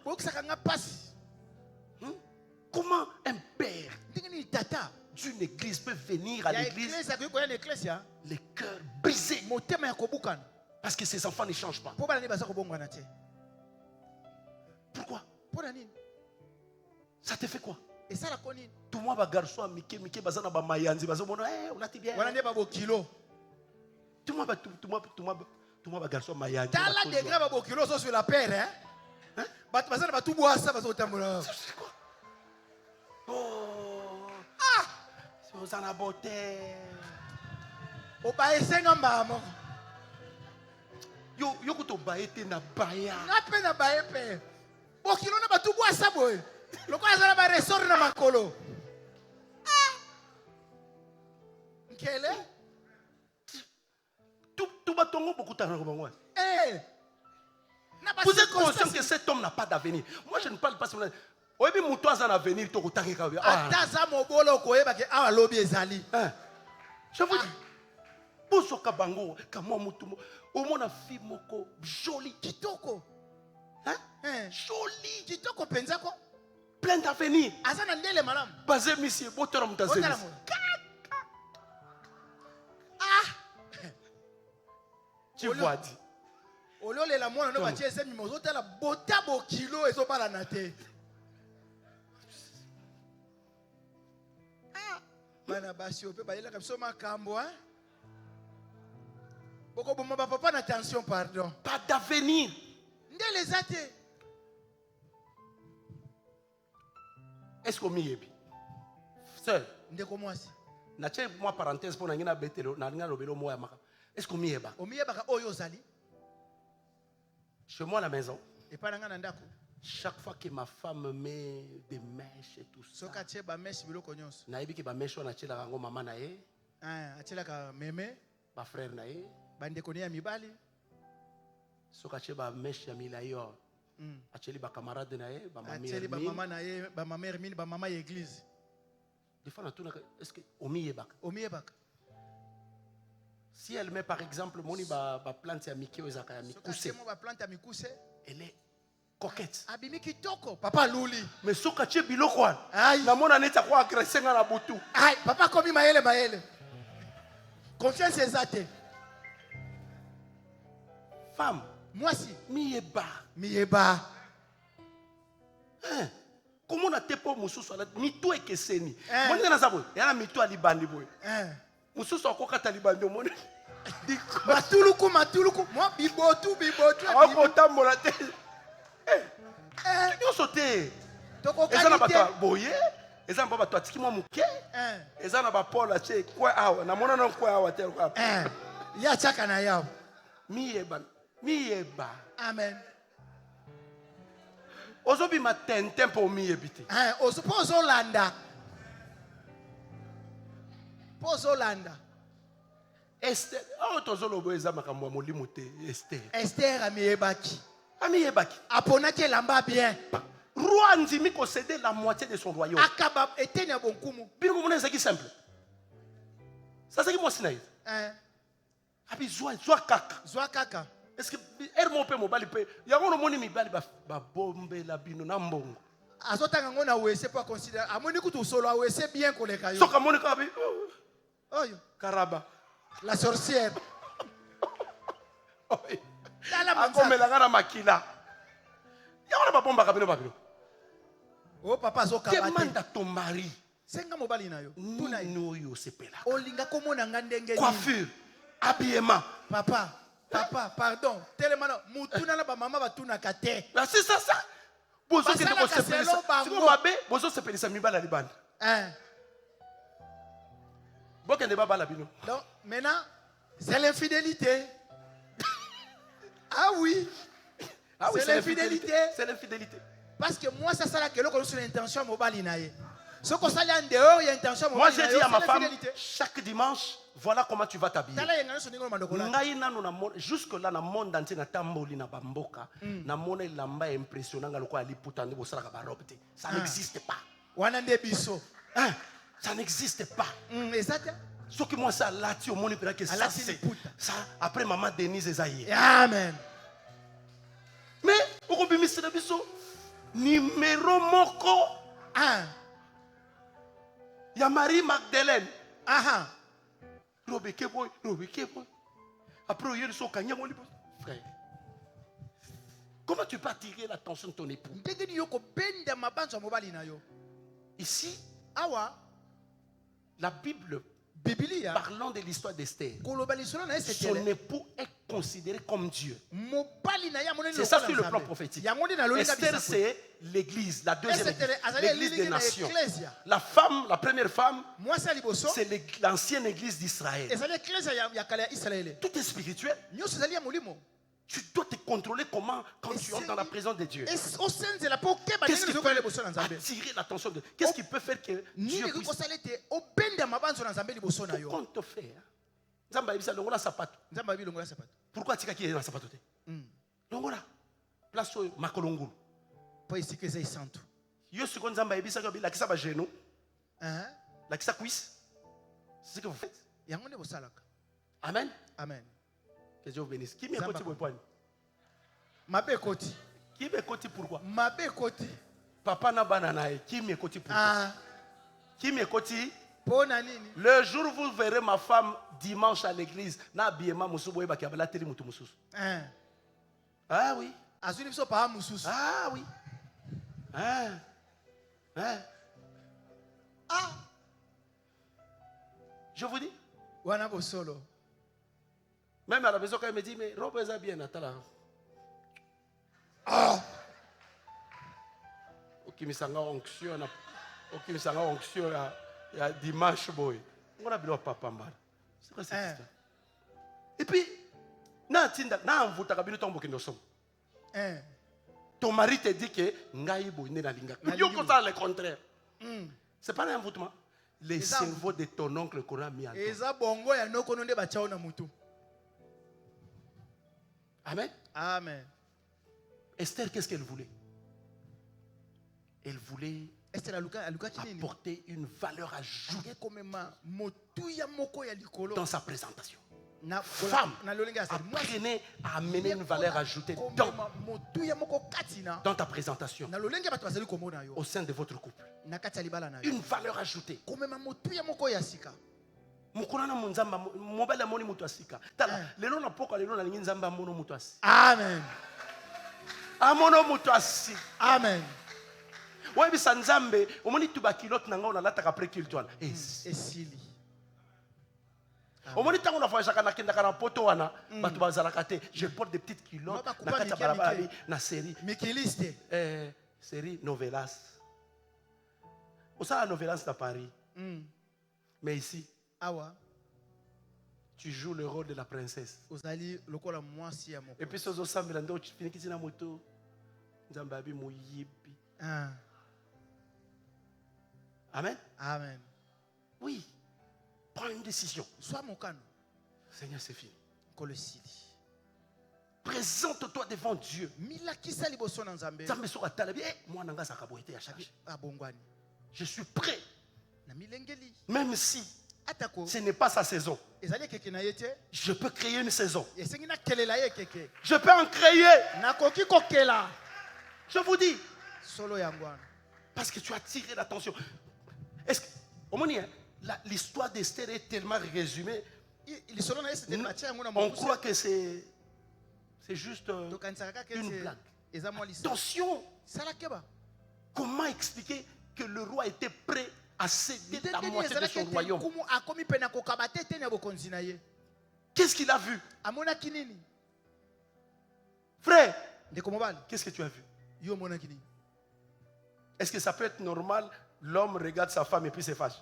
Comment un père d'une église peut venir à l'église les cœurs brisés parce que ses enfants ne changent pas? Pourquoi? Ça te fait quoi? Et ça la conne. Tout le monde va garçon Mickey bazana ba mayanzi bazomono on a bien. Wana ne ba bo kilo. Tout le monde va garçon mayanzi. Dans la degré ba bo kilo sur la paire hein? Bazana ba tout bois ça bazo tambola. C'est quoi? Oh. C'est aux anaboté. O ba esenga mbamo. Yo kuto ba ete na baya. Na pe na ba epe. Bo kilo na ba tout bois ça boy. Loko azala ba resort na makolo. Nkele? Tout batongo beaucoup de temps. Vous êtes conscient que cet homme n'a pas d'avenir. Moi je ne parle pas seulement. Oyebi muto azana avenir to kutaki ka. Ataza mobolo koyeba ke awa lobi ezali. Je vous dis. Boso kabango kama mutu. Omona fille moko jolie kitoko. Jolie kitoko penzako. Plein d'avenir. Azana ndele malam. Basé monsieur botora mutazeli. Tu vois dit. Olole la mwana no batie ese mimozo tala botabo kilo ezobala na te. Bana basi ope bayela kapso makambo hein. Boko bomba papa na attention pardon. Pas d'avenir. Ndele zate. Est-ce qu'on m'y est bien? Seul. Ndeko mwasi. Na tche moi parenthèse pour nangina betelo na ngina lobelo moya maka. Est-ce qu'on m'y est ba? O m'y est ba oyo zali. Chez moi à la maison. Et pas nangana ndako. Chaque fois que ma femme met des mèches et tout ça. Soka tche ba mèche biloko nyonso. Na yebi ke ba mèche na tchela rango mama na ye. Atchela ka meme. Ba frère na ye. Ba ndeko ne ya mibali. Soka tche ba mèche ya milayo. Acheli ba camarade na ye, ba mamie. Acheli ba maman na ye, ba maman Hermine, ba maman église. Des fois, est-ce que Omi Yebak? Omi Yebak. Si elle met par exemple, moni ba plante ya Mickey Ozaka ya Mikuse. Ba plante ya Mikuse. Elle est coquette. Abimi kitoko, papa Luli. Mais soka che biloko wana. Na mona neta kwa agresser na butu. Aïe, papa komi maele. Confiance ezate. Femme. Moi si. Miyeba. Comment on a te po mususu ala mito ekeseni. Moni na zabo. Yana mito alibandi boy. Mususu akoka talibandi moni. Matuluku. Moi bibotu. Ako tambola te. Tu sauter. Eza na bato boye. Eza na bato atiki mo muke. Eza na ba Paul ache kwa awa. Na mona na kwa awa te kwa. Ya chaka na yao. Miyeba. Amen. Ozobi ma tempo miyebite. Pozolanda. Esther. Tozolobo eza makambo ya molimo te. Esther amiyebaki. Aponaki elamba bien. Roi ndimi ko céder la moitié de son royaume. Akaba etenya bonkumu. Bino mona ezaki simple. Ça c'est qui moi sinaï. Abi zwa kaka. Est-ce que hermo pe mobali pe ya ngono moni mibali ba bombe la bino na mbongo. Azotanga ngona wese pas considérer amoni kutu solo wese bien koleka yo. Soka moni ka bi. Oyo Karaba. La sorcière. Oyo. Akomela ngana makila. Ya ngona ba bomba ka bino ba bino. Oh papa zoka bate. Demande à ton mari. Senga mobali na yo. Tuna inoyo sepela. Olinga komona ngandenge ni. Coiffure, habillement. Papa, pardon. Tellement mutuna na ba mama batuna kate. Là c'est ça. Bozo ke ko sepelisa. Siko mabe, bozo sepelisa mibala libanda. Boke ne baba la bino. Donc maintenant, c'est l'infidélité. Ah oui. Ah oui, c'est l'infidélité. C'est l'infidélité. Parce que moi ça la que l'on sur l'intention mobali na ye. Ce qu'on s'allait en dehors, il y a intention. Moi j'ai dit à ma femme, chaque dimanche, voilà comment tu vas t'habiller. Jusque là, dans le monde entier, na tamboli na bamboka, na mona lamba impressionnant galoko ali putande bo sala ba robe. Ça n'existe pas. Wanande biso. Ça n'existe pas. Exact. Ce que moi ça là tu au monde que ça c'est ça après maman Denise Ezaïe. Amen. Mais au bimisé na biso numéro moko. Il y a Marie Magdalene. Robeke boy. Après, il y a le frère. Comment tu peux attirer l'attention de ton époux? Ici, la Bible, parlant de l'histoire d'Esther, son épout est considéré comme Dieu. C'est ça sur le plan prophétique. Esther, c'est l'église, la deuxième église, l'église des nations. La femme, la première femme, c'est l'ancienne église d'Israël. Tout est spirituel. Tu dois te contrôler comment quand tu entres dans la présence de Dieu. Qu'est-ce qui peut attirer l'attention de Dieu? Qu'est-ce qui peut faire que Dieu puisse... Tout compte faire. Pourquoi tu as dit que sapato? Longola. Place au makolongulu. Pour ici que c'est santo. Yo ce qu'on zamba ebisa ko la kisa ba genou. La kisa cuisse. C'est ce que vous faites. Amen. Amen. Que Dieu vous bénisse. Qui m'est côté pour point? Mabe koti. Qui m'est côté pourquoi? Mabe koti. Papa na banana. Qui m'est côté pourquoi? Qui m'est côté? Le jour où vous verrez ma femme dimanche à l'église, na biema musubo eba kiabala teli mutu mususu. Ah oui. Ah oui. Je vous dis. Même à la maison quand elle me dit mais robe est bien Natala. Ok mi sanga onction il y a dimanche boy. On a besoin de papa mal. C'est quoi cette histoire? Et puis, ton mari te dit que le contraire. C'est pas l'envoûtement. Les cerveaux de ton oncle qu'on a mis en toi. Amen. Amen. Esther, qu'est-ce qu'elle voulait? Elle voulait apporter une valeur ajoutée dans sa présentation. Femme, apprenez à amener une valeur ajoutée dans ta présentation au sein de votre couple. Une valeur ajoutée. Amen. Amen. Ouais, mais ça nzambe, au moment où tu vas kilote nanga on a l'attaque après kiltoine. Et sili. Au moment où on a voyagé à la poto wana, batu bazalakate, je porte des petites culottes na kata barabara na série. Mikiliste. Série Novelas. Au sein de la Novelas à Paris. Mais ici, tu joues le rôle de la princesse. Et puis ces ensemble là, tu finis qui na moto. Nzambabi moyibi. Amen. Amen. Oui. Prends une décision. Sois mon canon. Seigneur, c'est fini. Présente-toi devant Dieu. Je suis prêt. Même si Ce n'est pas sa saison. Je peux créer une saison. Je peux en créer. Je vous dis. Parce que tu as tiré l'attention. Est-ce que, l'histoire d'Esther est tellement résumée. On croit que c'est juste une blague. Attention. Comment expliquer que le roi était prêt à céder la moitié de son royaume? Qu'est-ce qu'il a vu? Frère, qu'est-ce que tu as vu? Est-ce que ça peut être normal? L'homme regarde sa femme et puis se fâche.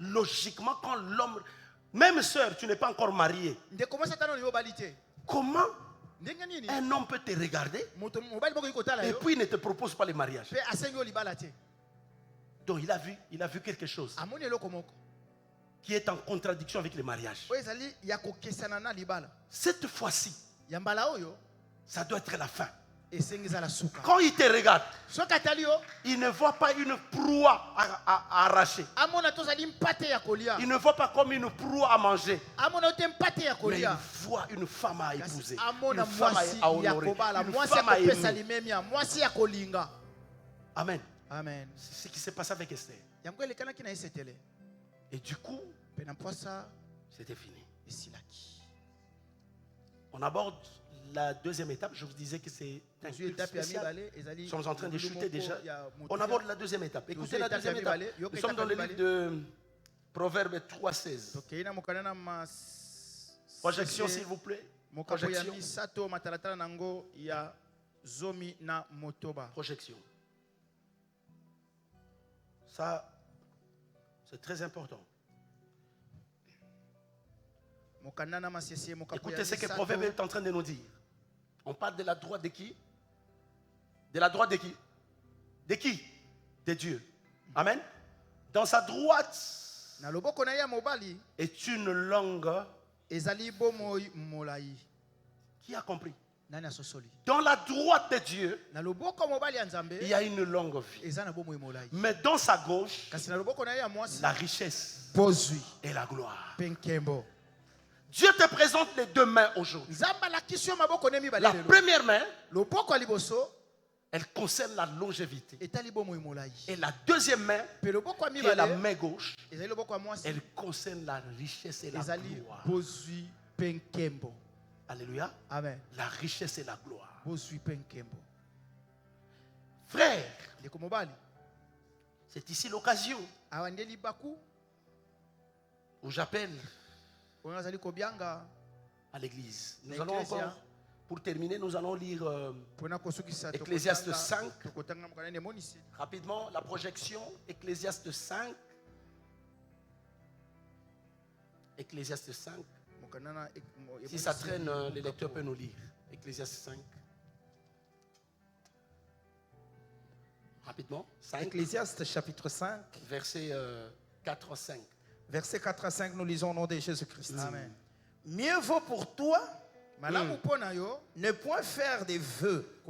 Logiquement, quand l'homme... Même sœur, tu n'es pas encore mariée. Comment un homme peut te regarder et puis il ne te propose pas le mariage? Donc il a vu quelque chose qui est en contradiction avec le mariage. Cette fois-ci, ça doit être la fin. Quand il te regarde, il ne voit pas une proie à arracher. Il ne voit pas comme une proie à manger. Mais il voit une femme à épouser, une femme à honorer, une femme à aimer. Amen. Amen. C'est ce qui s'est passé avec Esther. Et du coup, c'était fini. On aborde la deuxième étape. Je vous disais que c'est un culte spécial. Nous sommes en train de chuter déjà. On aborde la deuxième étape. Écoutez la deuxième étape. Nous sommes dans le livre de Proverbes 3:16. Projection, s'il vous plaît. Projection. Projection. Ça, c'est très important. Écoutez ce que Proverbe est en train de nous dire. On parle de la droite de qui? De la droite de qui? De qui? De Dieu. Amen. Dans sa droite est une langue. Qui a compris? Dans la droite de Dieu, il y a une longue vie. Mais dans sa gauche, la richesse et la gloire. Dieu te présente les deux mains aujourd'hui. La première main, elle concerne la longévité. Et la deuxième main, qui est la main gauche, elle concerne la richesse et la gloire. Alléluia. Amen. La richesse et la gloire. Frère, c'est ici l'occasion où j'appelle à l'église. Nous allons encore, pour terminer, nous allons lire Ecclésiaste 5. Rapidement, la projection, Ecclésiaste 5. Ecclésiaste 5. Si ça traîne, le lecteur peut nous lire. Ecclésiaste 5. Rapidement. 5. Ecclésiaste chapitre 5. Versets 4 à 5. Versets 4 à 5, nous lisons au nom de Jésus-Christ. Amen. Mieux vaut pour toi ne point faire des vœux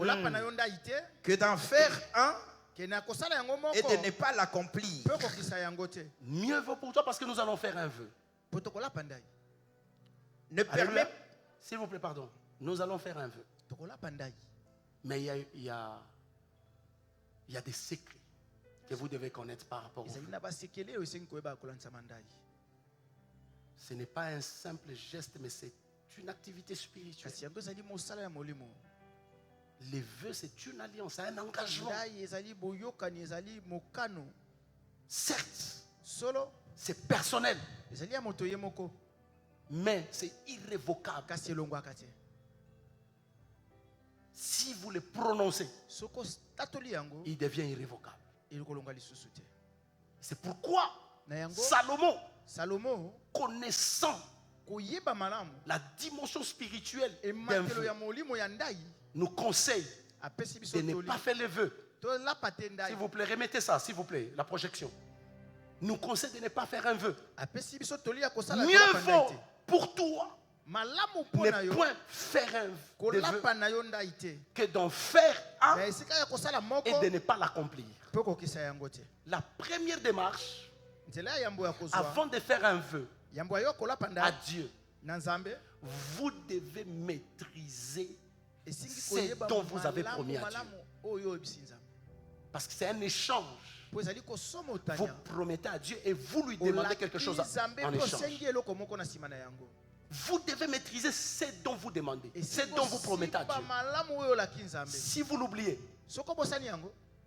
que d'en faire un et de ne pas l'accomplir. Mieux vaut pour toi parce que nous allons faire un vœu. Ne permets... S'il vous plaît, pardon. Nous allons faire un vœu. Mais il y a des secrets que vous devez connaître par rapport au vœu. Ce n'est pas un simple geste, mais c'est une activité spirituelle. Les vœux, c'est une alliance, c'est un engagement. Certes, c'est personnel, mais c'est irrévocable. Si vous le prononcez, il devient irrévocable. C'est pourquoi Salomon, connaissant la dimension spirituelle d'un vœu, nous conseille de ne pas faire les vœux. S'il vous plaît, remettez ça, s'il vous plaît, la projection. Nous conseille de ne pas faire un vœu. Mieux vaut pour toi ne point faire un vœu que d'en faire un et de ne pas l'accomplir. La première démarche, avant de faire un vœu à Dieu, vous devez maîtriser ce dont vous avez promis à Dieu. Parce que c'est un échange. Vous promettez à Dieu et vous lui demandez quelque chose en échange. Vous devez maîtriser ce dont vous demandez, ce dont vous promettez à Dieu. Si vous l'oubliez,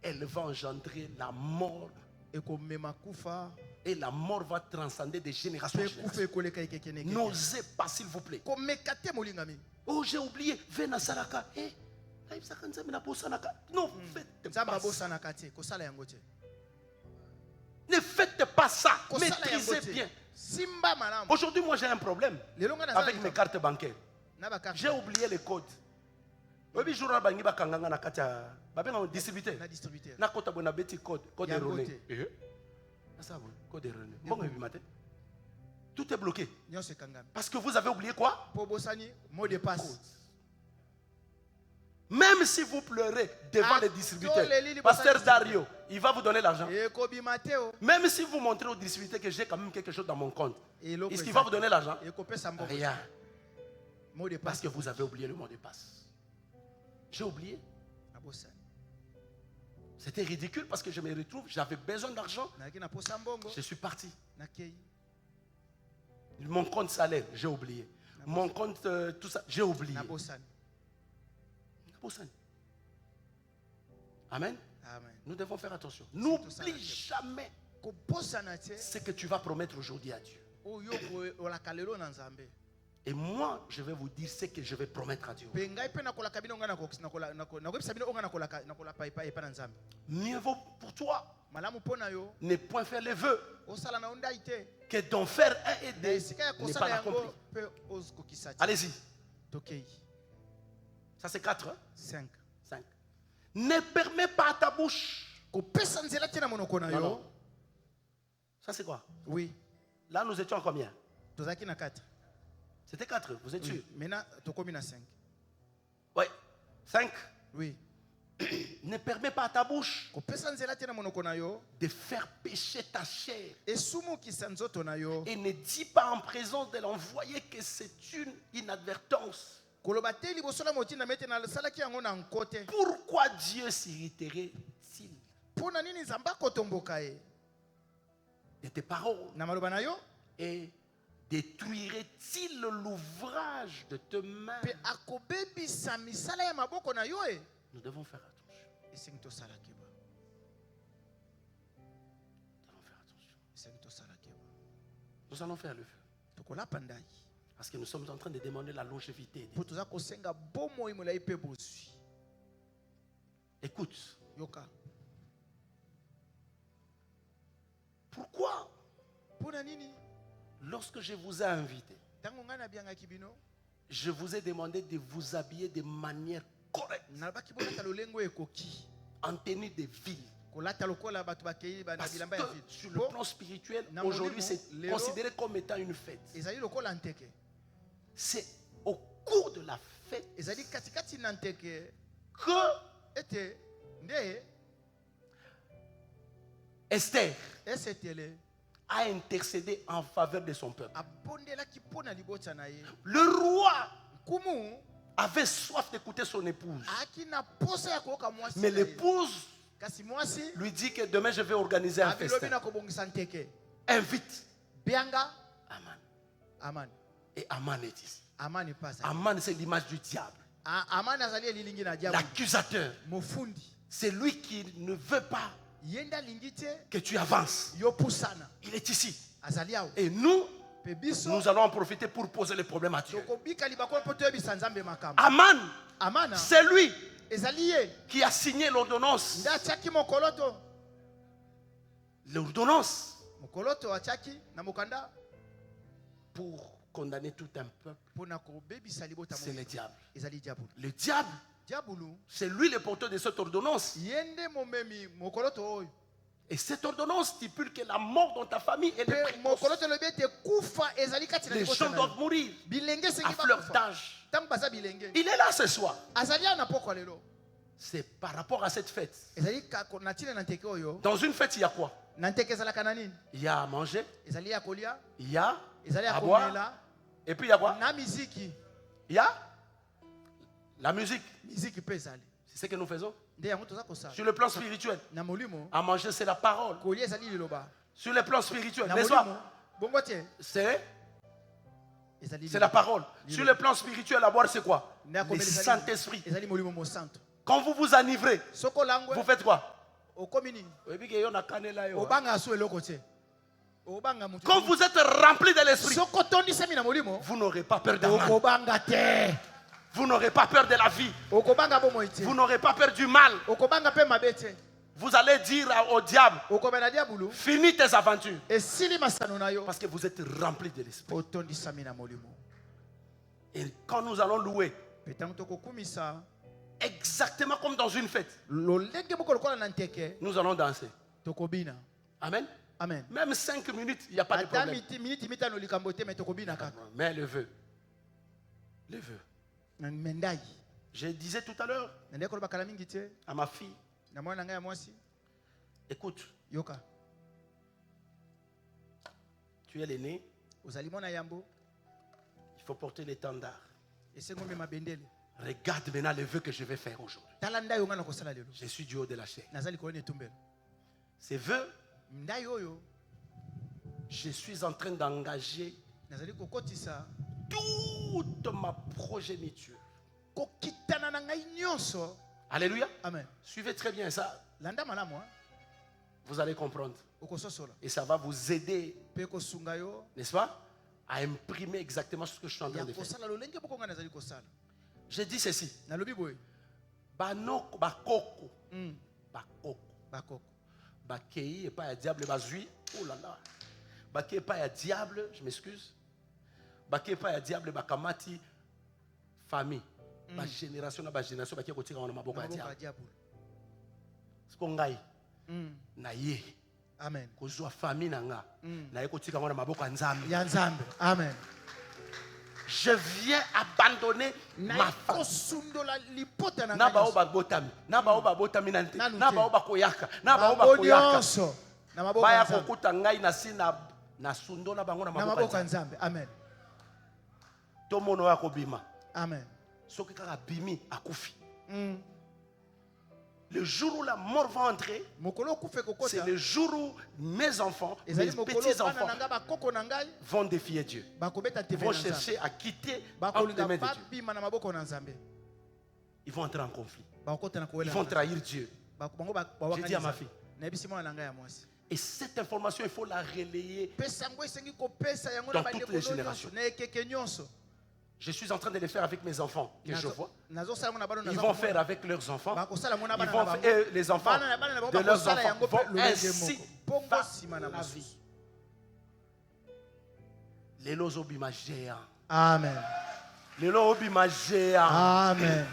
elle va engendrer la mort. Et la mort va transcender des générations en génération. N'osez pas, s'il vous plaît. Oh, j'ai oublié. Vena Saraka. Non, faites pas ça. Ne faites pas ça. Maîtrisez bien. Aujourd'hui, moi j'ai un problème avec mes cartes bancaires. J'ai oublié les codes. Tout est bloqué. Parce que vous avez oublié quoi? Mot de passe. Même si vous pleurez devant les distributeurs, Pasteur Dario, il va vous donner l'argent. Même si vous montrez au distributeur que j'ai quand même quelque chose dans mon compte, est-ce qu'il va vous donner l'argent? Rien. Parce que vous avez oublié le mot de passe. J'ai oublié. C'était ridicule parce que je me retrouve, j'avais besoin d'argent. Je suis parti. Mon compte salaire, j'ai oublié. Mon compte, tout ça, j'ai oublié. Amen. Amen. Nous devons faire attention. N'oublie jamais ce que tu vas promettre aujourd'hui à Dieu. Et moi, je vais vous dire ce que je vais promettre à Dieu. Mieux vaut pour toi ne point faire les vœux que d'en faire un et de ne pas l'accomplir. Allez-y. Ça c'est 4. Hein? 5. Ne permets pas à ta bouche. Non. Ça c'est quoi? Oui. Là nous étions en combien? 4. C'était 4, vous êtes sûr? Maintenant, tu as 5. Oui. 5. Oui. Ne permets pas à ta bouche de faire pécher ta chair. Et ne dis pas en présence de l'envoyé que c'est une inadvertance. Pourquoi Dieu s'irriterait-il de tes paroles et détruirait-il l'ouvrage de tes mains? Nous devons faire attention. Nous devons faire attention. Nous allons faire le feu. Parce que nous sommes en train de demander la longévité. Écoute. Pourquoi? Lorsque je vous ai invité, je vous ai demandé de vous habiller de manière correcte, en tenue de ville. Parce que sur le plan spirituel, aujourd'hui c'est considéré comme étant une fête. C'est au cours de la fête que Esther a intercédé en faveur de son peuple. Le roi avait soif d'écouter son épouse. Mais l'épouse lui dit que demain je vais organiser un festin. Invite Aman. Et Aman est ici. Aman c'est l'image du diable. L'accusateur. C'est lui qui ne veut pas que tu avances. Il est ici. Et nous allons en profiter pour poser les problèmes à Dieu. Aman, c'est lui qui a signé l'ordonnance. L'ordonnance pour condamner tout un peuple. C'est le diable. Le diable, c'est lui le porteur de cette ordonnance. Et cette ordonnance stipule que la mort dans ta famille est précoce. Les gens doivent mourir à fleur d'âge. Il est là ce soir. C'est par rapport à cette fête. Dans une fête, il y a quoi? Il y a à manger, il y a à boire, et puis il y a quoi? Il y a la musique. C'est ce que nous faisons. Sur le plan spirituel, à manger, c'est la parole. Sur le plan spirituel, n'est-ce pas? C'est la parole. Sur le plan spirituel, à boire, c'est quoi? Le Saint-Esprit. Quand vous vous enivrez, vous faites quoi? Quand vous êtes rempli de l'esprit, vous n'aurez pas peur d'un mal. Vous n'aurez pas peur de la vie. Vous n'aurez pas peur du mal. Vous allez dire au diable, finis tes aventures. Parce que vous êtes rempli de l'esprit. Et quand nous allons louer, exactement comme dans une fête, nous allons danser. Amen. Amen. Même 5 minutes, il n'y a pas de problème. Mais le vœu. Le vœu. Je disais tout à l'heure à ma fille, écoute, tu es l'aîné, il faut porter l'étendard. Regarde maintenant le vœu que je vais faire aujourd'hui. Je suis du haut de la chair. Ces vœux, je suis en train d'engager toute ma progéniture. Alléluia. Amen. Suivez très bien ça. Vous allez comprendre. Et ça va vous aider, n'est-ce pas, à imprimer exactement ce que je suis en train de faire. J'ai dit ceci. Banoko, bakoko. Bakoko. Bakei et pas à diable bazui. Oh là là. Bakei pas à diable, je m'excuse. Bakei pas à diable bakamati famille. Ba génération na ba génération bakei kotika na maboko ya diable. Skongai. Na ye. Amen. Kozwa famille nanga. Na ye kotika na maboko ya Nzambe. Ya Nzambe. Amen. Je viens abandonner ma femme. Naba oba botami. Naba oba botami nante. Naba oba koyaka. Naba oba koyaka. Baya kokuta ngai na si na sundo na bango na maboko ya Nzambe. Amen. Tomono ya kobima. Amen. Soki kaka bimi akufi. Le jour où la mort va entrer, c'est le jour où mes enfants, mes petits-enfants vont défier Dieu. Vont chercher à quitter entre les mains de Dieu. Ils vont entrer en conflit. Ils vont trahir Dieu. J'ai dit à ma fille. Et cette information, il faut la relayer dans toutes les générations. Je suis en train de le faire avec mes enfants que je vois. Ils vont faire avec leurs enfants. Ils vont faire, les enfants de leurs enfants vont ainsi faire la vie. Les lozobima géant. Amen. Les lozobima géant. Amen.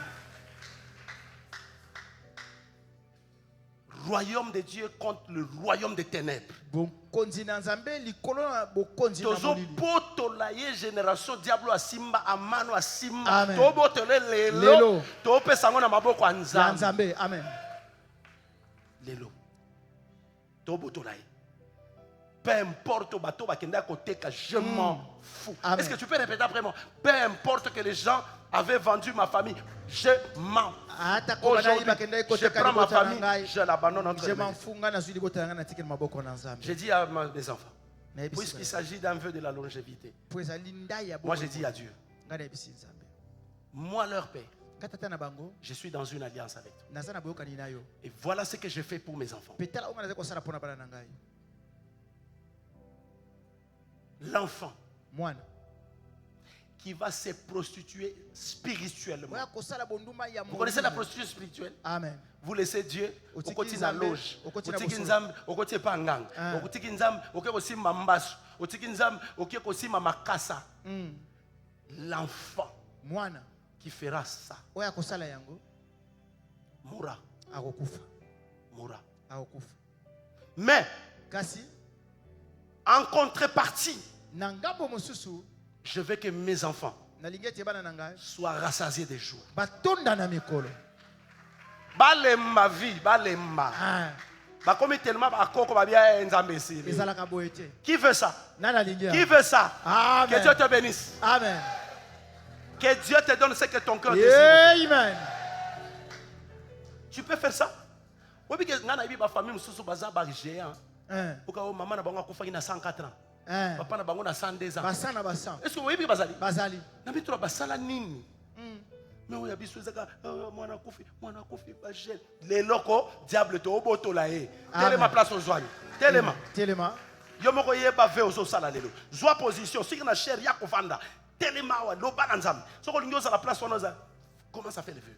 Royaume de Dieu contre le royaume des ténèbres. Génération diablo asimba amano asimba tobotole lelo topesango na maboko ya Nzambe. Amen. Lelo tobotolaye. Peu importe bato bakenda koteka, je m'en fous. Est-ce que tu peux répéter après moi? Peu importe que les gens avaient vendu ma famille, je m'en fous. Aujourd'hui, je prends ma famille, je l'abandonne entre les mains. J'ai dit à mes enfants, puisqu'il s'agit d'un vœu de la longévité, moi j'ai dit à Dieu, moi leur père, je suis dans une alliance avec toi. Et voilà ce que je fais pour mes enfants. L'enfant qui va se prostituer spirituellement. Vous connaissez la prostitution spirituelle? Amen. Vous laissez Dieu au côté de la loge, au côté de Nzambe, au côté de Pangang, au côté de Nzambe, au côté de Mambasu, au côté de Nzambe, au côté de Makassa. L'enfant qui fera ça mourra. Mourra. Mais en contrepartie, je veux que mes enfants soient rassasiés des jours. Balemba vie, balemba. Bakomi tellement bakoko babia nzambesi. Qui veut ça? Qui veut ça? Amen. Que Dieu te bénisse. Amen. Que Dieu te donne ce que ton cœur désire. Amen. Tu peux faire ça? Oui, parce que ngana ibi ba famille mususu baza ba géant. Pourquoi maman na bango akufaki na 104 ans? Papa na bango na 102 ans. Basana basan. Est-ce que oui bi bazali? Bazali. Na bitro basala nini? Mais on y a biso zaka mwana kufi ba gel. Les locaux diable to oboto la e. Telema place aux joignes. Telema. Yo moko yeba ve ozo sala lelo. Zwa position siki na cher ya kovanda. Telema wa lo bananzam. Soko lingo za la place onoza. Comment ça fait le vœu?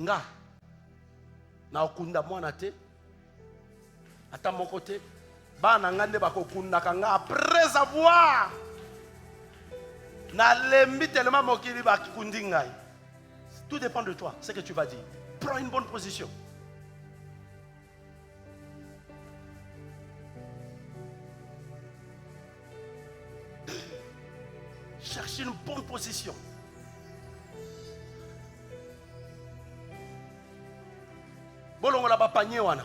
Nga na okunda mwana te ata moko te bana ngande bakokunda kanga après avoir na lembi tellement mokili bakundi ngai. Tout dépend de toi, ce que tu vas dire. Prends une bonne position. Cherche une bonne position. Bolongo la ba panier wana.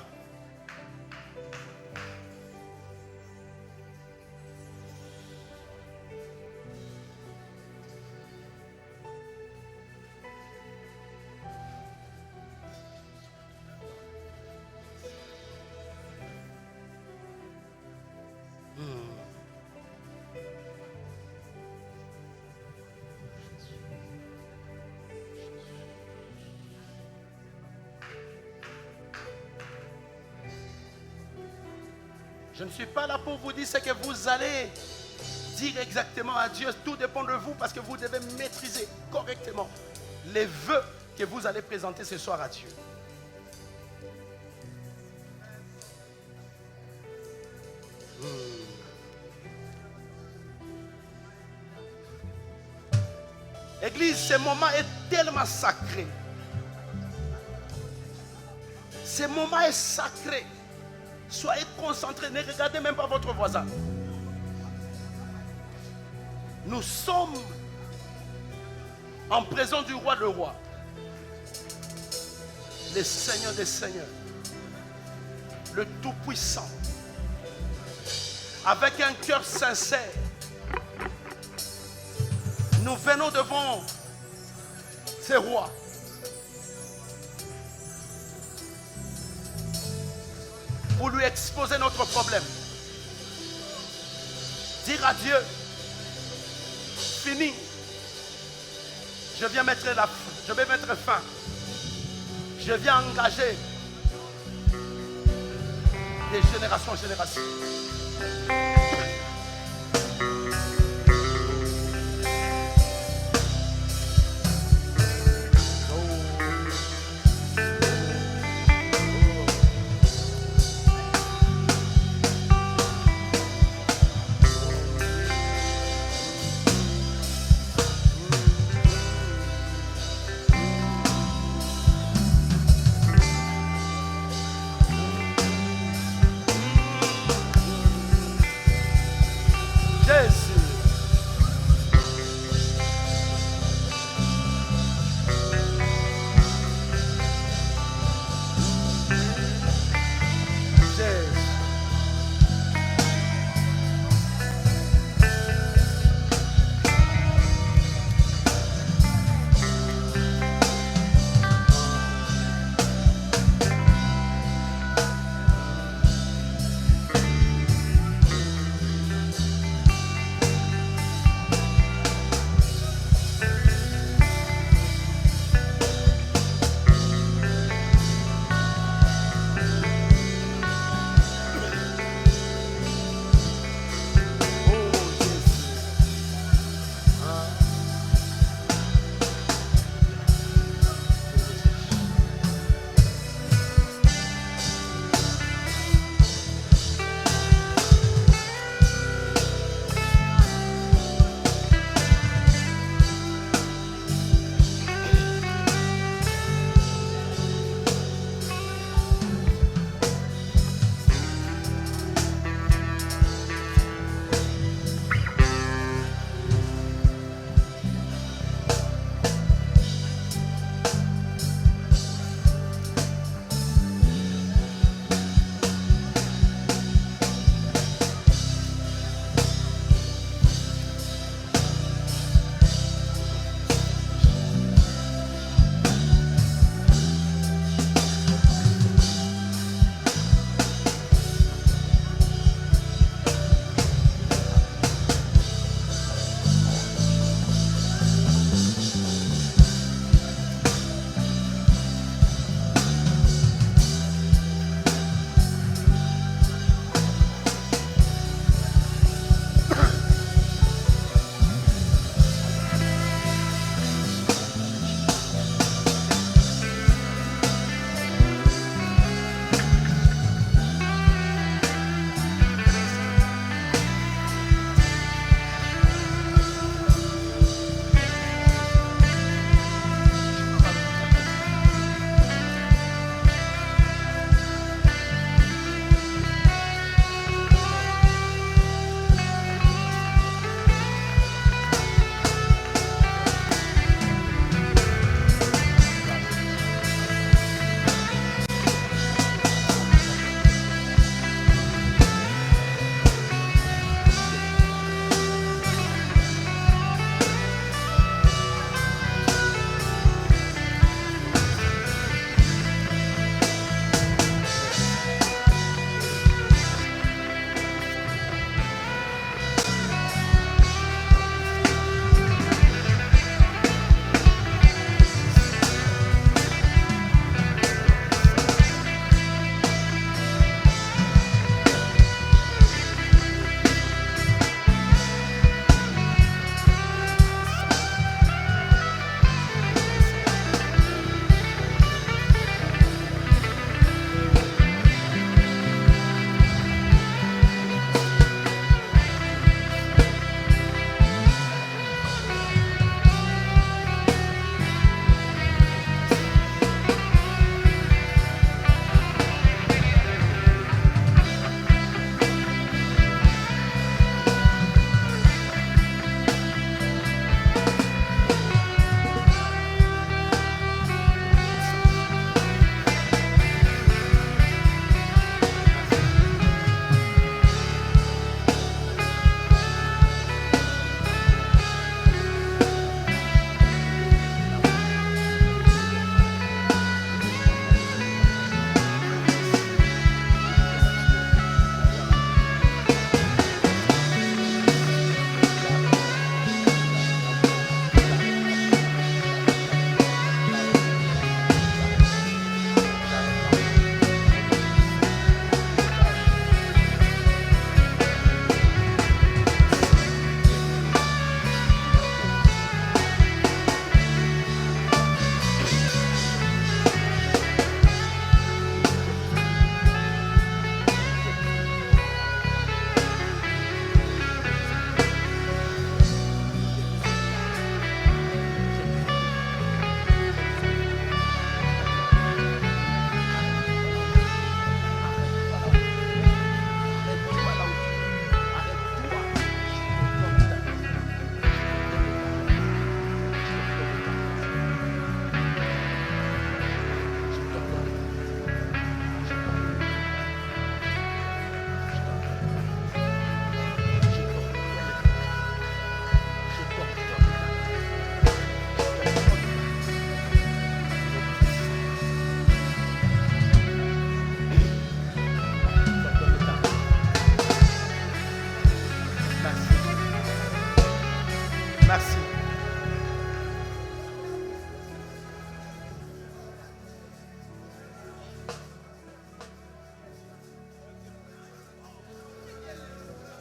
Je ne suis pas là pour vous dire ce que vous allez dire exactement à Dieu. Tout dépend de vous parce que vous devez maîtriser correctement les vœux que vous allez présenter ce soir à Dieu. Église, ce moment est tellement sacré. Ce moment est sacré. Soyez concentrés, ne regardez même pas votre voisin. Nous sommes en présence du roi des rois, le Seigneur des seigneurs, le Tout-Puissant. Avec un cœur sincère, nous venons devant ces rois. Pour lui exposer notre problème. Dire à Dieu, fini. Je vais mettre fin. Je viens engager de génération en génération.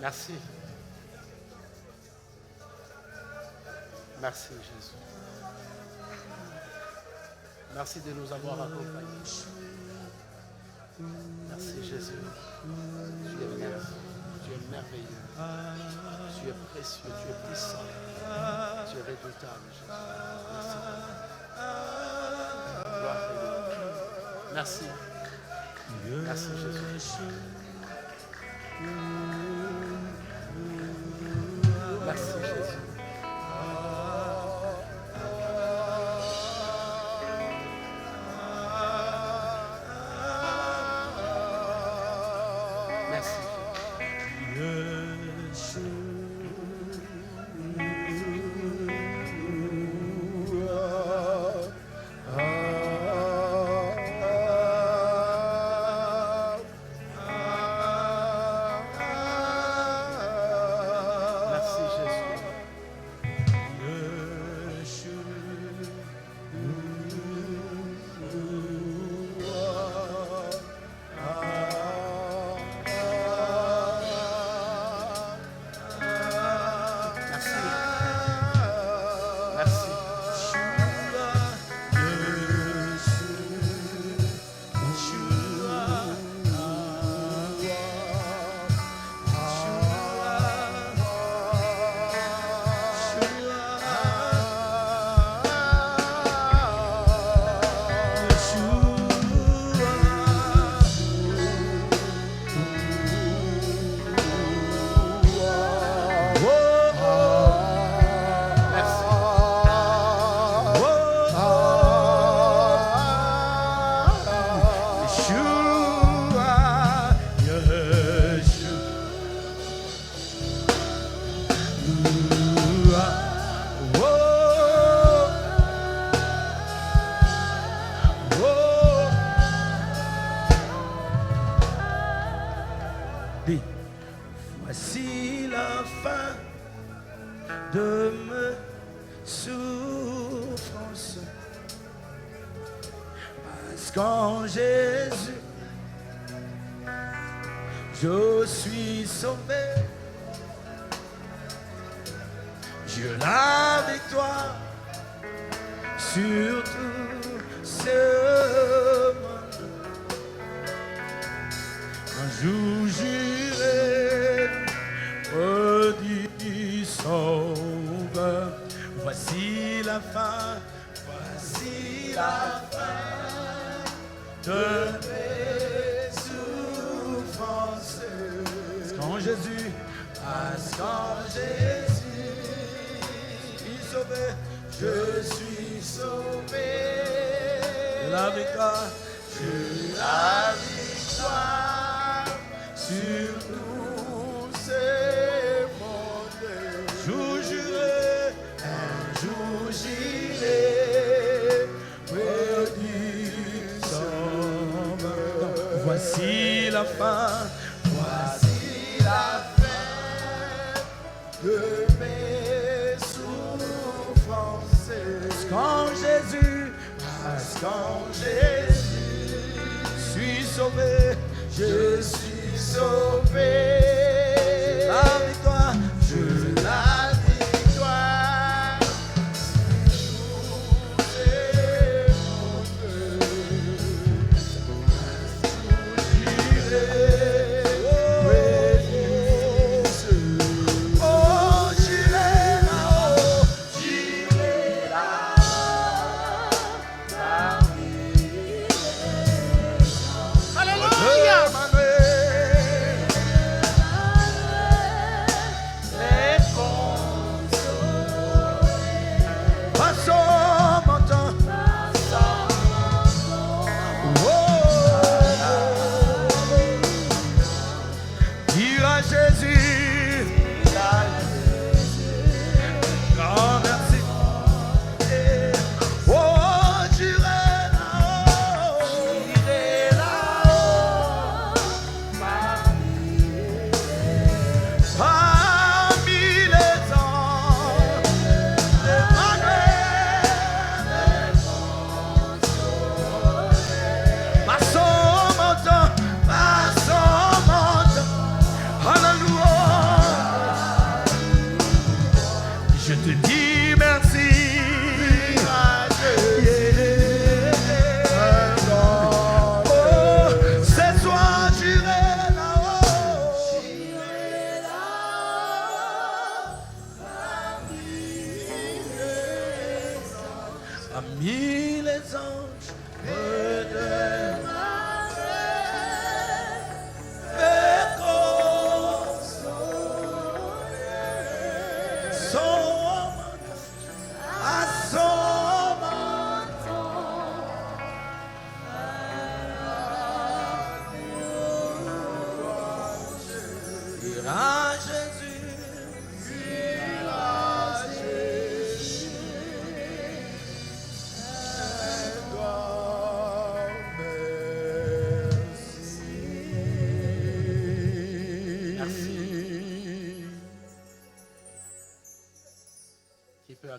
Merci. Merci Jésus. Merci de nous avoir accompagnés. Merci Jésus. Tu es merveilleux. Tu es merveilleux. Tu es précieux. Tu es puissant. Tu es redoutable, Jésus. Merci. Gloire à Dieu. Merci. Merci Jésus. Merci Jésus. Voici la fin de mes souffrances, parce qu'en Jésus je suis sauvé. J'ai la victoire sur tout ce monde. Un jour j'irai redit sauveur. Voici la fin de mes souffrances. Parce qu'en Jésus, je suis sauvé. La victoire, j'ai la victoire sur tous ces mondes. Un jour j'irai prédire son bonheur. Voici la fin de mes souffrances. Parce qu'en Jésus, je suis sauvé. La victoire, la victoire.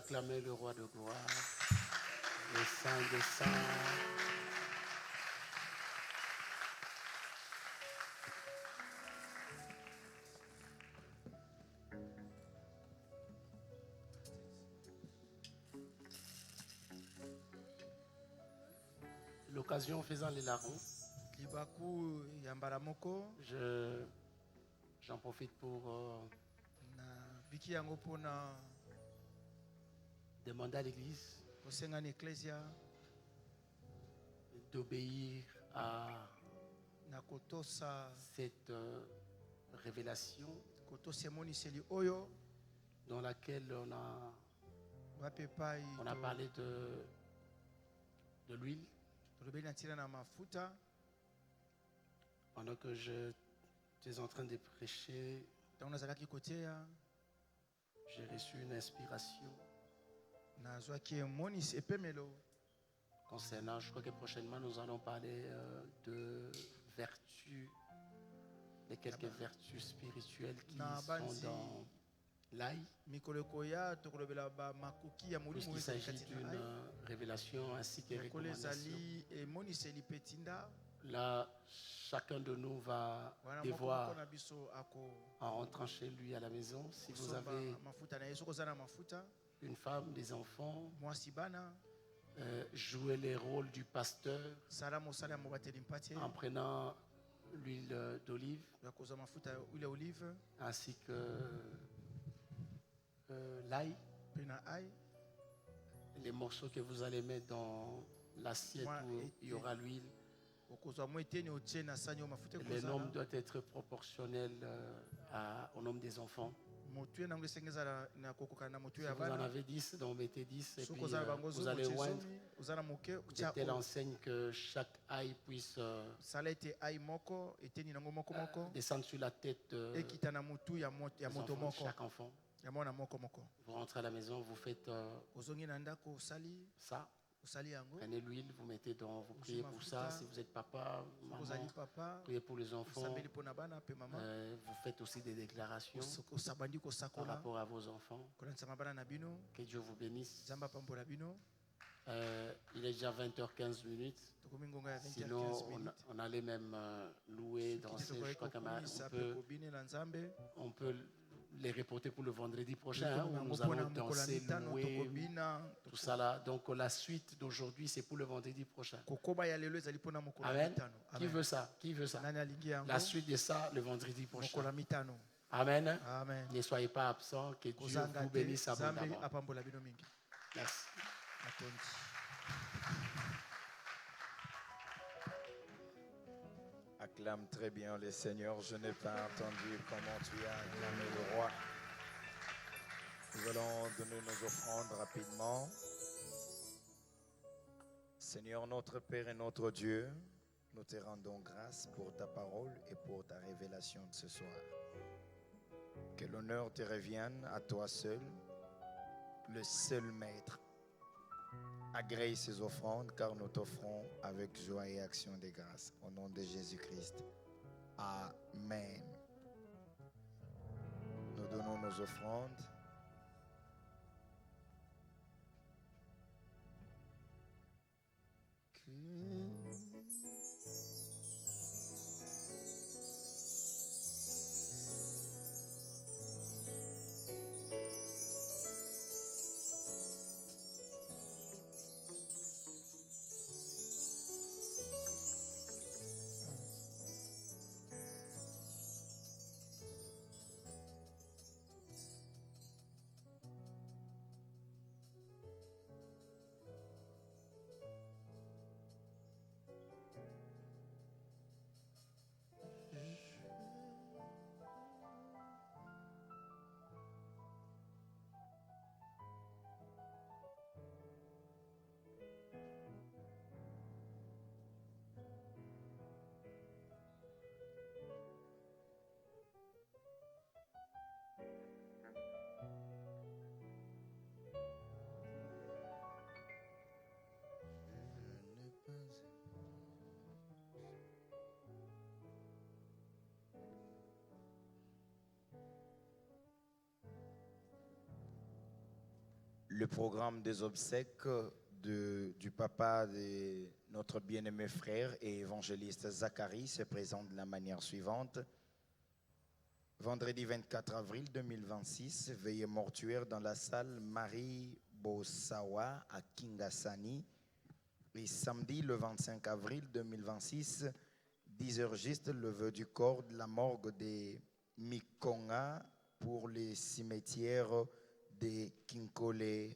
acclamer le roi de gloire, le Saint des saints. L'occasion faisant les larrons, j'en profite pour demander à l'Église d'obéir à cette révélation dans laquelle on a parlé de l'huile. Pendant que j'étais en train de prêcher, j'ai reçu une inspiration concernant, je crois que prochainement nous allons parler de vertus, de quelques vertus spirituelles qui sont dans l'ail. Puisqu'il s'agit d'une révélation ainsi que recommandation. Là, chacun de nous va devoir, en rentrant chez lui à la maison, si vous avez une femme, des enfants, jouer les rôles du pasteur en prenant l'huile d'olive ainsi que l'ail, les morceaux que vous allez mettre dans l'assiette où il y aura l'huile. Le nombre doit être proportionnel au nombre des enfants. Si vous en avez 10, donc mettez 10 et puis vous allez oindre de telle enseigne que chaque ail puisse descendre sur la tête de chaque enfant. Vous rentrez à la maison, vous faites ça. Prenez l'huile, vous mettez dans, vous priez pour ça. Si vous êtes papa, maman, priez pour les enfants. Vous faites aussi des déclarations par rapport à vos enfants. Que Dieu vous bénisse. Il est déjà 20h15. Sinon, on allait même louer, danser. Je crois qu'on peut les reporter pour le vendredi prochain, où nous allons danser, louer, tout ça là. Donc la suite d'aujourd'hui, c'est pour le vendredi prochain. Amen. Qui veut ça? Qui veut ça? La suite de ça, le vendredi prochain. Amen. Ne soyez pas absents. Que Dieu vous bénisse abondamment. Merci. Acclame très bien le Seigneur. Je n'ai pas entendu comment tu as acclamé le roi. Nous allons donner nos offrandes rapidement. Seigneur, notre Père et notre Dieu, nous te rendons grâce pour ta parole et pour ta révélation de ce soir. Que l'honneur te revienne à toi seul, le seul Maître. Agrée ces offrandes car nous t'offrons avec joie et action de grâce. Au nom de Jésus-Christ. Amen. Nous donnons nos offrandes. Le programme des obsèques du papa de notre bien-aimé frère et évangéliste Zacharie se présente de la manière suivante. Vendredi 24 avril 2026, veillée mortuaire dans la salle Marie Bosawa à Kingasani. Et samedi le 25 avril 2026, 10h juste, le vœu du corps de la morgue de Mikonga pour les cimetières de Kinkole.